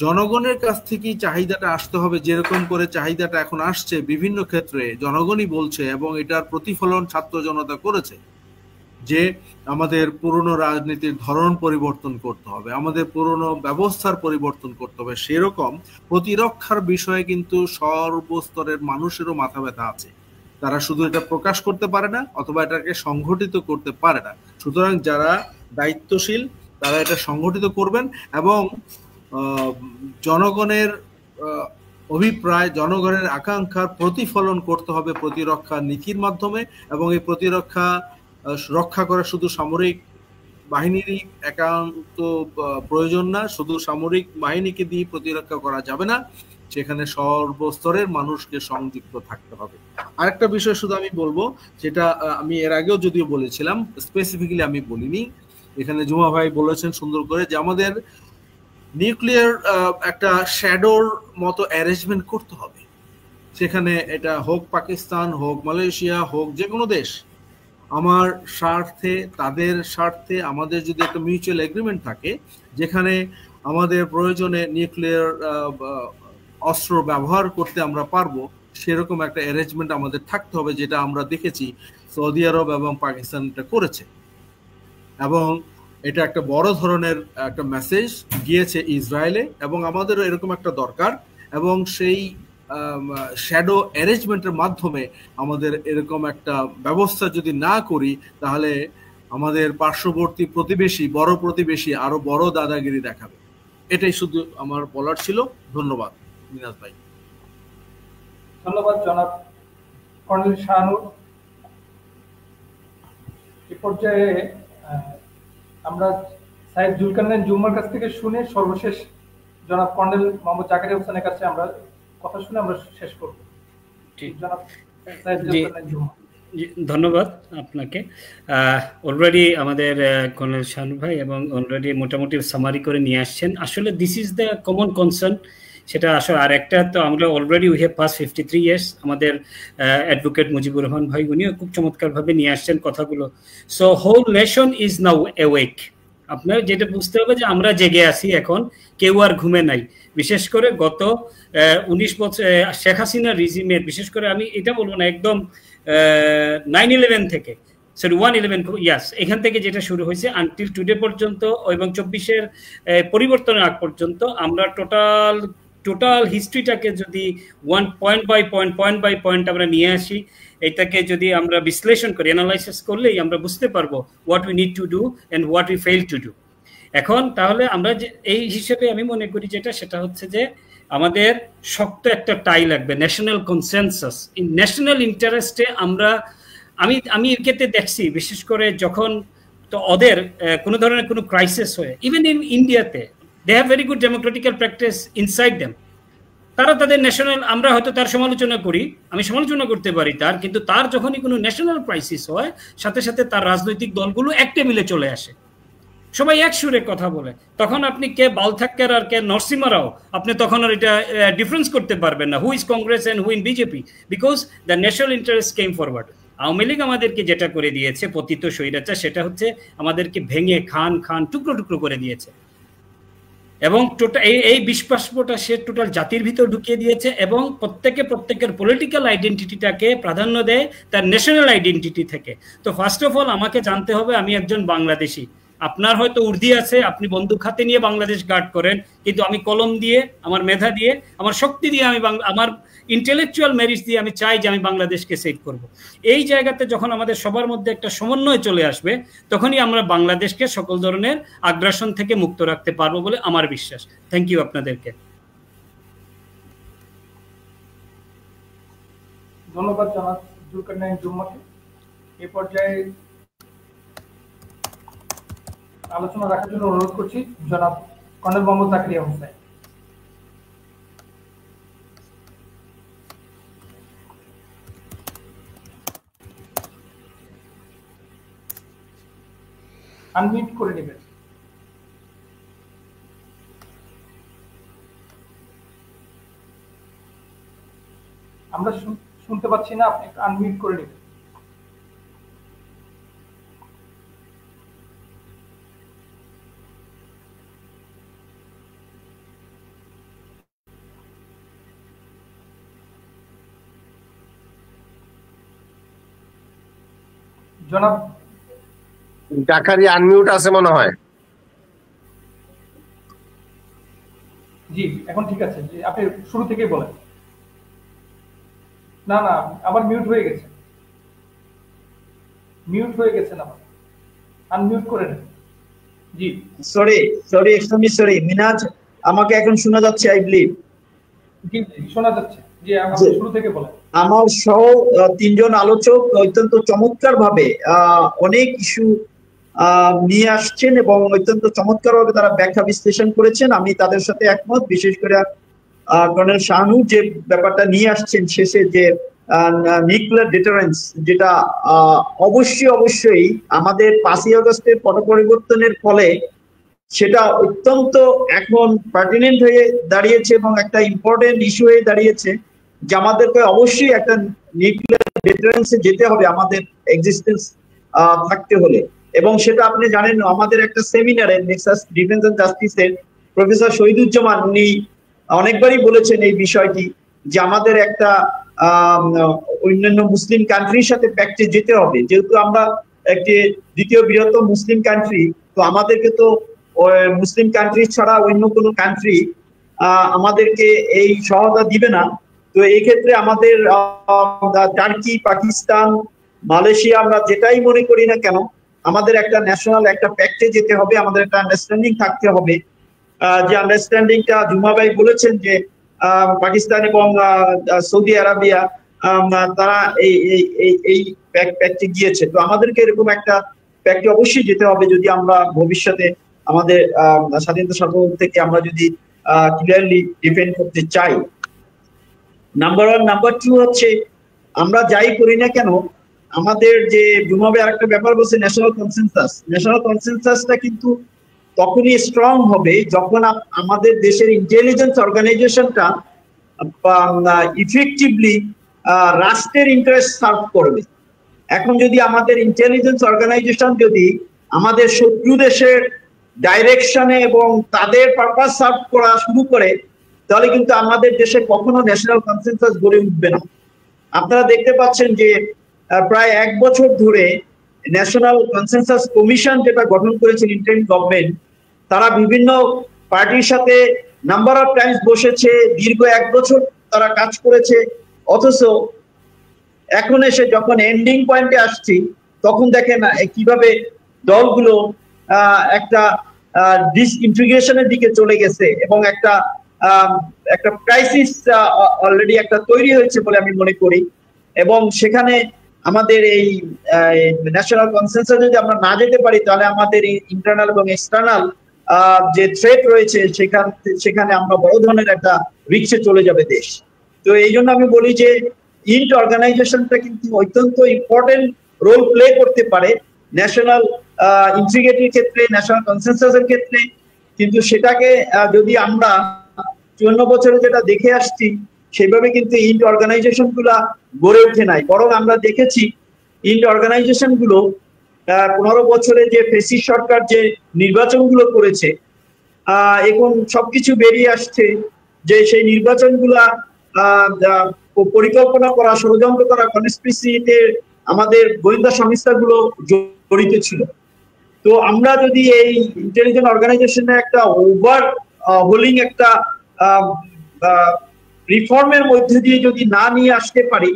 জনগণের কাছ থেকেই চাহিদাটা আসতে হবে। যেরকম করে চাহিদাটা এখন আসছে বিভিন্ন ক্ষেত্রে জনগণই বলছে, এবং এটার প্রতিফলন ছাত্র জনতা করেছে, যে আমাদের পুরনো রাজনীতির ধরন পরিবর্তন করতে হবে, আমাদের পুরনো ব্যবস্থার পরিবর্তন করতে হবে। সেরকম প্রতিরক্ষার বিষয়ে কিন্তু সর্বস্তরের মানুষেরও মাথা ব্যথা আছে। তারা শুধু এটা প্রকাশ করতে পারে না, অথবা এটাকে সংগঠিত করতে পারে না। সুতরাং যারা দায়িত্বশীল তারা এটা সংগঠিত করবেন, এবং জনগণের অভিপ্রায়, জনগণের আকাঙ্ক্ষার প্রতিফলন করতে হবে প্রতিরক্ষা নীতির মাধ্যমে। এবং এই প্রতিরক্ষা রক্ষা করা শুধু সামরিক বাহিনীরই একান্ত প্রয়োজন না, শুধু সামরিক বাহিনীকে দিয়ে প্রতিরক্ষা করা যাবে না, সেখানে সর্বস্তরের মানুষকে সংযুক্ত থাকতে হবে। আরেকটা বিষয় শুধু আমি বলবো, যেটা আমি এর আগেও যদিও বলেছিলাম, স্পেসিফিক্যালি আমি বলিনি, এখানে জুমা ভাই বলেছেন সুন্দর করে, যে আমাদের নিউক্লিয়ার একটা শ্যাডোর মতো অ্যারেঞ্জমেন্ট করতে হবে। সেখানে এটা হোক পাকিস্তান, হোক মালয়েশিয়া, হোক যে কোনো দেশ, আমার স্বার্থে, তাদের স্বার্থে আমাদের যদি একটা মিউচুয়াল এগ্রিমেন্ট থাকে, যেখানে আমাদের প্রয়োজনে নিউক্লিয়ার অস্ত্র ব্যবহার করতে আমরা পারবো, সেরকম একটা অ্যারেঞ্জমেন্ট আমাদের থাকতে হবে, যেটা আমরা দেখেছি সৌদি আরব এবং পাকিস্তান এটা করেছে। এবং এটা একটা বড় ধরনের একটা মেসেজ গিয়েছে ইসরায়েলে, এবং আমাদেরও এরকম একটা দরকার। এবং সেই শ্যাডো অ্যারেঞ্জমেন্টের মাধ্যমে আমাদের এরকম একটা ব্যবস্থা যদি না করি, তাহলে আমাদের পার্শ্ববর্তী প্রতিবেশী, বড় প্রতিবেশী আরো বড় দাদাগিরি দেখাবে। এটাই শুধু আমার বলার ছিল। ধন্যবাদ মিনাজ ভাই। ধন্যবাদ জনাব কর্নেল শাহানুর। এ পর্যায়ে আমরা সাহেব জুলকারনাইন জুম্মার কাছ থেকে শুনে সর্বশেষ জনাব কর্নেল মোহাম্মদ জাকারিয়া হোসেনের কাছে আমরা কথা শুনে আমরা শেষ করব। জনাব সাহেব জুলকারনাইন জুম্মা। ধন্যবাদ আপনাকে। অলরেডি আমাদের কর্নেল শাহানুর ভাই এবং অলরেডি মোটামুটি সামারি করে নিয়ে আসছেন। আসলে this is the common concern, সেটা আসলে আর একটা তো আমরা already we have pass 53 years. আমাদের অ্যাডভোকেট মুজিবুর রহমান ভাই উনিও খুব চমৎকারভাবে নিয়ে আসছেন কথাগুলো। So whole nation is now awake. আপনার যেটা বুঝতে হবে যে আমরা জেগে আছি এখন, কেউ আর ঘুমে নাই। বিশেষ করে গত 19 বছর শেখ হাসিনা রিজিমের, বিশেষ করে আমি এটা বলবো না, একদম 9/11 থেকে, সরি 1/11, ইয়াস, এখান থেকে যেটা শুরু হয়েছে আনটিল টুডে পর্যন্ত, এবং 24-এর পরিবর্তনের আগ পর্যন্ত আমরা টোটাল হিস্ট্রিটাকে যদি পয়েন্ট বাই পয়েন্ট আমরা নিয়ে আসি, এটাকে যদি আমরা বিশ্লেষণ করি, অ্যানালাইসিস করলেই আমরা বুঝতে পারবো what we need to do and what we fail to do. এখন তাহলে আমরা যে এই হিসেবে আমি মনে করি সেটা হচ্ছে যে আমাদের শক্ত একটা টাই লাগবে, ন্যাশনাল কনসেনসাস, ইন ন্যাশনাল ইন্টারেস্টে। আমি এর ক্ষেত্রে দেখছি, বিশেষ করে যখন তো ওদের কোনো ধরনের কোনো ক্রাইসিস হয়, ইভেন ইন ইন্ডিয়াতে they have very good democratical practice inside them. তারা তাদের ন্যাশনাল, আমরা হয়তো তার সমালোচনা করি, আমি সমালোচনা করতে পারি তার, কিন্তু তার যখনই কোনো ন্যাশনাল ক্রাইসিস হয়, সাথে সাথে তার রাজনৈতিক দলগুলো এক টেবিলে চলে আসে, সবাই এক সুরে কথা বলে। তখন আপনি কে বালথাক্কার আর কে নরসিমা রাও, আপনি তখন আর এটা ডিফারেন্স করতে পারবেন না, who is Congress and who in BJP, because the national interest came forward. Awami League আমাদেরকে যেটা করে দিয়েছে, পতিত স্বৈরাচার, সেটা হচ্ছে আমাদেরকে ভেঙে খান টুকরো টুকরো করে দিয়েছে, এবং টোটাল এই বিশ্বাসটা সে টোটাল জাতির ভিতর ঢুকিয়ে দিয়েছে, এবং প্রত্যেকের পলিটিক্যাল আইডেন্টিটিটাকে প্রাধান্য দেয় তার ন্যাশনাল আইডেন্টিটি থেকে। তো ফার্স্ট অফ অল আমাকে জানতে হবে আমি একজন বাংলাদেশি। আপনার হয়তো উর্দি আছে, আপনি বন্দুক হাতে নিয়ে বাংলাদেশ গার্ড করেন, কিন্তু আমি কলম দিয়ে, আমার মেধা দিয়ে, আমার শক্তি দিয়ে, আমার ইন্টেলেকচুয়াল মেরিটস দিয়ে আমি চাই যে আমি বাংলাদেশকে সেভ করব। এই জায়গাতে যখন আমাদের সবার মধ্যে একটা সমন্বয় চলে আসবে, তখনই আমরা বাংলাদেশকে সকল ধরনের আগ্রাসন থেকে মুক্ত রাখতে পারবো বলে আমার বিশ্বাস। থ্যাংক ইউ আপনাদেরকে। ধন্যবাদ জনাব জুলকারনাইন জুম্মাকে। এ পর্যায়ে আলোচনা রাখার জন্য অনুরোধ করছি জনাব কর্নেল মোহাম্মদ জাকারিয়া হোসেন। আনমিউট করে নেবেন। আমরা শুনতে পাচ্ছি না, আপনি আনমিউট করে নেবেন। জনাব জাকারি আনমিউট আছে মনে হয়। জি, এখন ঠিক আছে। আপনি শুরু থেকেই বলেন। না না, আবার মিউট হয়ে গেছে, মিউট হয়ে গেছে না, আনমিউট করে নেন। জি এক্সট্রিমলি সরি মিনাজ, আমাকে এখন শোনা যাচ্ছে আই বিলিভ? জি শোনা যাচ্ছে। জি, আপনি শুরু থেকে বলেন। আমার সহ তিনজন আলোচক অত্যন্ত চমৎকার ভাবে অনেক ইস্যু নিয়ে আসছেন এবং অত্যন্ত চমৎকার ভাবে তারা ব্যাখ্যা বিশ্লেষণ করেছেন। আমি তাদের সাথে একমত। বিশেষ করে কর্নেল শাহানু যে ব্যাপারটা নিয়ে আসছেন শেষে, যে নিউক্লিয়ার ডিটারেন্স, যেটা অবশ্যই আমাদের 5ই আগস্টের পট পরিবর্তনের ফলে সেটা অত্যন্ত এখন পার্টিনেন্ট হয়ে দাঁড়িয়েছে এবং একটা ইম্পর্টেন্ট ইস্যু হয়ে দাঁড়িয়েছে, যে আমাদেরকে অবশ্যই একটা নিউক্লিয়ার ডিটারেন্সে যেতে হবে আমাদের এক্সিস্টেন্স থাকতে হলে। এবং সেটা আপনি জানেন, আমাদের একটা সেমিনারে নেক্সাস ডিফেন্স এন্ড জাস্টিসের প্রফেসর শহীদুজ্জামান উনি অনেকবারই বলেছেন এই বিষয়টি, যে আমাদের একটা অন্যান্য মুসলিম কান্ট্রির সাথে প্যাক্টে যেতে হবে। যেহেতু আমরা একটি দ্বিতীয় বৃহত্তম মুসলিম কান্ট্রি, তো আমাদেরকে তো মুসলিম কান্ট্রি ছাড়া অন্য কোনো কান্ট্রি আমাদেরকে এই সহায়তা দিবে না। তো এই ক্ষেত্রে আমাদের টার্কি, পাকিস্তান, মালয়েশিয়া, আমরা যেটাই মনে করি না কেন, আমাদের একটা ন্যাশনাল একটা প্যাক্টে যেতে হবে, আমাদের একটা আন্ডারস্ট্যান্ডিং থাকতে হবে। যে আন্ডারস্ট্যান্ডিংটা জুমা ভাই বলেছেন যে পাকিস্তান এবং সৌদি আরবিয়া তারা এই প্যাক্টে গিয়েছে। তো আমাদেরকে এরকম একটা প্যাক্টে অবশ্যই যেতে হবে যদি আমরা ভবিষ্যতে আমাদের স্বাধীনতা সার্বভৌম থেকে আমরা যদি ক্লিয়ারলি ডিফেন্ড করতে চাই। নাম্বার 1। নাম্বার 2 হচ্ছে, আমরা যাই করি না কেন, আমাদের যে জুমাবে আরেকটা ব্যাপার বলছে ন্যাশনাল কনসেনসাস। ন্যাশনাল কনসেনসাসটা কিন্তু তখনই স্ট্রং হবে যখন আমাদের দেশের ইন্টেলিজেন্স অর্গানাইজেশনটা ইফেক্টিভলি রাষ্ট্রের ইন্টারেস্ট সার্ভ করবে। এখন যদি আমাদের ইন্টেলিজেন্স অর্গানাইজেশন যদি আমাদের শত্রু দেশের ডাইরেকশনে এবং তাদের পারপাস সার্ভ করা শুরু করে, তাহলে কিন্তু আমাদের দেশে কখনো ন্যাশনাল কনসেনসাস গড়ে উঠবে না। আপনারা দেখতে পাচ্ছেন যে প্রায় 1 বছর ধরে ন্যাশনাল কনসেনসাস কমিশন যেটা গঠন করেছে ইন্টারিম গভর্নমেন্ট, তারা বিভিন্ন পার্টির সাথে নাম্বার অফ টাইমস বসেছে, দীর্ঘ 1 বছর তারা কাজ করেছে। অথচ এখন এসে যখন এন্ডিং পয়েন্টে আসছি, তখন দেখেন কিভাবে দলগুলো একটা ডিসইন্টিগ্রেশনের দিকে চলে গেছে এবং একটা ক্রাইসিস অলরেডি একটা তৈরি হয়েছে বলে আমি মনে করি। এবং সেখানে আমাদের এই ন্যাশনাল কনসেনসাস যদি আমরা না যেতে পারি, তাহলে আমাদের ইন্টারনাল এবং এক্সটার্নাল যে থ্রেট রয়েছে সেখানে আমরা বড় ধরনের একটা রিস্কে চলে যাবে দেশ। তো এই জন্য আমি বলি যে ইন্ট অর্গানাইজেশনটা কিন্তু অত্যন্ত ইম্পর্টেন্ট রোল প্লে করতে পারে ন্যাশনাল ইন্টিগ্রিটির ক্ষেত্রে, ন্যাশনাল কনসেনসাসের ক্ষেত্রে। কিন্তু সেটাকে যদি আমরা 54 বছরে যেটা দেখে আসছি, সেভাবে কিন্তু ইন্ট অর্গানাইজেশন গুলা গড়ে ওঠে নাই। বরং আমরা দেখেছি ইন্ট অর্গানাইজেশন গুলো 15 বছরে যে ফেসিস্ট সরকার যে নির্বাচনগুলো করেছে, এখন সবকিছু বেরিয়ে আসছে যে সেই নির্বাচনগুলা পরিকল্পনা করা, ষড়যন্ত্র করা, কনস্পিরেসিতে আমাদের গোয়েন্দা সংস্থাগুলো জড়িত ছিল। তো আমরা যদি এই ইন্টেলিজেন্স অর্গানাইজেশনে একটা ওভার হোলিং একটা রিফর্মের মধ্যে দিয়ে যদি না নিয়ে আসতে পারি,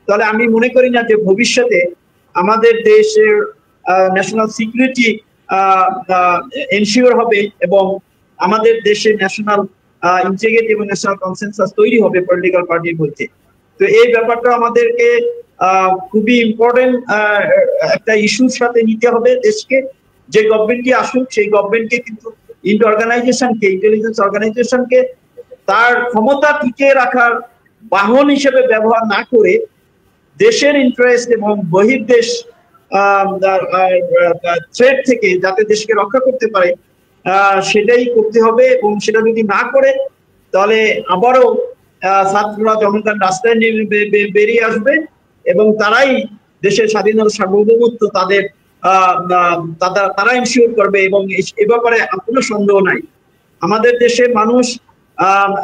তাহলে আমি মনে করি না যে ভবিষ্যতে আমাদের দেশের ন্যাশনাল সিকিউরিটি এনশিওর হবে এবং আমাদের দেশে ন্যাশনাল ইন্টিগ্রিটি এবং ন্যাশনাল কনসেনসাস তৈরি হবে পলিটিক্যাল পার্টির মধ্যে। তো এই ব্যাপারটা আমাদেরকে খুবই ইম্পর্টেন্ট একটা ইস্যুর সাথে নিতে হবে দেশকে। যে গভর্নমেন্টই আসুক, সেই গভর্নমেন্টকে কিন্তু ইন্ট অর্গানাইজেশনকে, ইন্টেলিজেন্স অর্গানাইজেশনকে তার ক্ষমতা টিকিয়ে রাখার বাহন হিসেবে ব্যবহার না করে দেশের ইন্টারেস্ট এবং বহির্দেশ থ্রেট থেকে যাতে দেশকে রক্ষা করতে পারে সেটাই করতে হবে, এবং সেটা যদি না করে তাহলে আবারও ছাত্ররা জনগণ রাস্তায় বেরিয়ে আসবে এবং তারাই দেশের স্বাধীনতা সার্বভৌমত্ব তারা ইনশিওর করবে, এবং এ ব্যাপারে কোনো সন্দেহ নাই। আমাদের দেশের মানুষ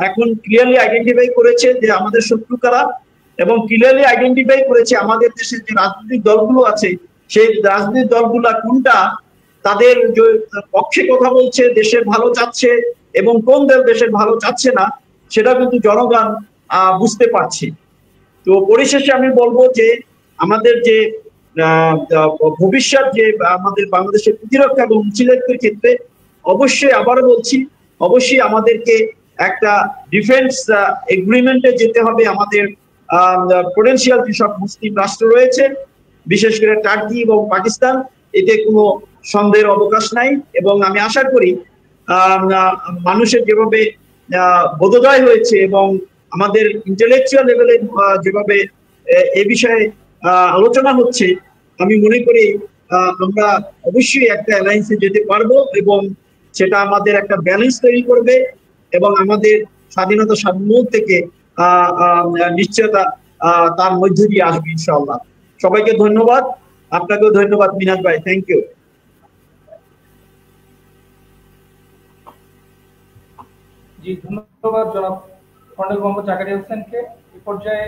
এখন ক্লিয়ারলি আইডেন্টিফাই করেছে যে আমাদের শত্রু কারা, এবং ক্লিয়ারলি আইডেন্টিফাই করেছে আমাদের দেশের যে রাজনৈতিক দলগুলো আছে সেই রাজনৈতিক দলগুলা কোনটা তাদের পক্ষে কথা বলছে, দেশের ভালো চাচ্ছে, এবং কোন দল দেশের ভালো চাচ্ছে না সেটা কিন্তু জনগণ বুঝতে পারছে। তো পরিশেষে আমি বলবো যে আমাদের যে ভবিষ্যৎ যে আমাদের বাংলাদেশের প্রতিরক্ষা এবং মুক্তিযুদ্ধের ক্ষেত্রে অবশ্যই আবারও বলছি, অবশ্যই আমাদেরকে একটা ডিফেন্স এগ্রিমেন্টে যেতে হবে। আমাদের পোটেনশিয়াল যেসব মুসলিম রাষ্ট্র রয়েছে, বিশেষ করে টার্কি এবং পাকিস্তান, এতে কোনো সন্দেহের অবকাশ নাই। এবং আমি আশা করি মানুষের যেভাবে বোধোদয় হয়েছে এবং আমাদের ইন্টেলেকচুয়াল লেভেলে যেভাবে এ বিষয়ে আলোচনা হচ্ছে, আমি মনে করি আমরা অবশ্যই একটা অ্যালায়েন্সে যেতে পারবো, এবং সেটা আমাদের একটা ব্যালেন্স তৈরি করবে এবং আমাদের স্বাধীনতা সার্বভৌম থেকে নিশ্চয়তা তার মধ্য দিয়ে আসবে ইনশাআল্লাহ। সবাইকে ধন্যবাদ, আপনাকেও ধন্যবাদ মিনাজ ভাই, থ্যাংক ইউ। জি, ধন্যবাদ জনাব কর্নেল মোহাম্মদ জাকারিয়া হোসেনকে। এই পর্যায়ে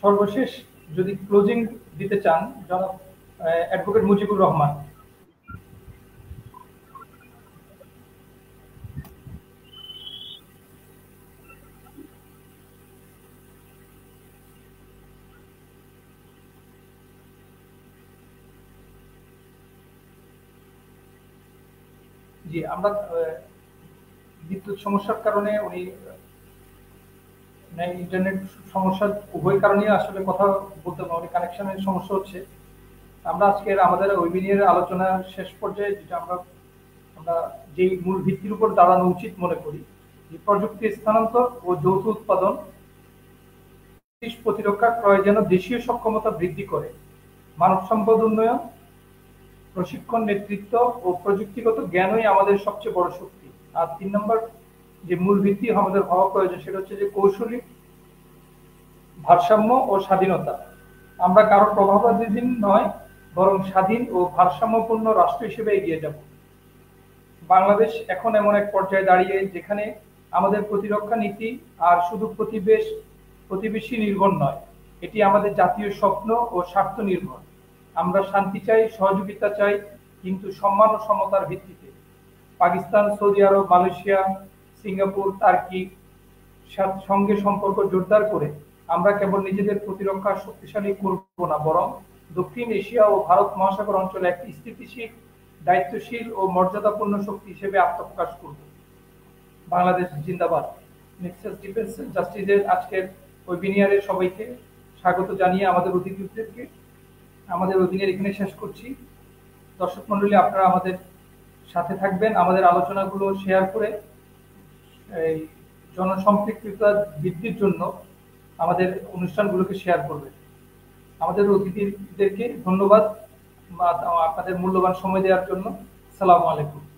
সর্বশেষ যদি ক্লোজিং দিতে চান জনাব অ্যাডভোকেট মুজিবুর রহমান। জি, আমরা বিদ্যুৎ সমস্যার কারণে উনি ইন্টারনেট সমস্যার উভয় কারণে আসলে কথা বলতে পারি, কানেকশনের সমস্যা হচ্ছে। আমরা আজকের আমাদের ওয়েবিনারের আলোচনা শেষ পর্যায়ে যেটা আমরা যে মূল ভিত্তির উপর দাঁড়ানো উচিত মনে করি, যে প্রযুক্তি স্থানান্তর ও যৌথ উৎপাদন প্রতিরক্ষা ক্রয় যেন দেশীয় সক্ষমতা বৃদ্ধি করে, মানব সম্পদ উন্নয়ন, প্রশিক্ষণ, নেতৃত্ব ও প্রযুক্তিগত জ্ঞানই আমাদের সবচেয়ে বড় শক্তি। আর 3 নম্বর যে মূল ভিত্তি আমাদের হওয়া প্রয়োজন সেটা হচ্ছে যে কৌশলী ভারসাম্য ও স্বাধীনতা। আমরা কারো প্রভাবাধীন নয়, বরং স্বাধীন ও ভারসাম্যপূর্ণ রাষ্ট্র হিসেবে এগিয়ে যাব। বাংলাদেশ এখন এমন এক পর্যায়ে দাঁড়িয়ে যেখানে আমাদের প্রতিরক্ষা নীতি আর শুধু প্রতিবেশী নির্ভর নয়, এটি আমাদের জাতীয় স্বপ্ন ও স্বার্থ নির্ভর। আমরা শান্তি চাই, সহযোগিতা চাই, কিন্তু সম্মান ও সমতার ভিত্তিতে। পাকিস্তান, সৌদি আরব, মালয়েশিয়া, সিঙ্গাপুর, টার্কি সঙ্গে সম্পর্ক জোরদার করে আমরা কেবল নিজেদের প্রতিরক্ষা শক্তিশালী করব না, বরং দক্ষিণ এশিয়া ও ভারত মহাসাগর অঞ্চলে একটি স্থিতিশীল, দায়িত্বশীল ও মর্যাদাপূর্ণ শক্তি হিসেবে আত্মপ্রকাশ করব। বাংলাদেশ জিন্দাবাদ। নেক্সাস ডিফেন্স জাস্টিসের আজকের ওয়েবিনারে সবাইকে স্বাগত জানিয়ে আমাদের অতিথিদেরকে আমাদের ওয়েবিনার এখানে শেষ করছি। দর্শক মণ্ডলী, আপনারা আমাদের সাথে থাকবেন, আমাদের আলোচনাগুলো শেয়ার করে এই জনসম্পৃক্ততা বৃদ্ধির জন্য আমাদের অনুষ্ঠানগুলোকে শেয়ার করবেন। আমাদের অতিথিদেরকে ধন্যবাদ আপনাদের মূল্যবান সময় দেওয়ার জন্য। আসসালামু আলাইকুম।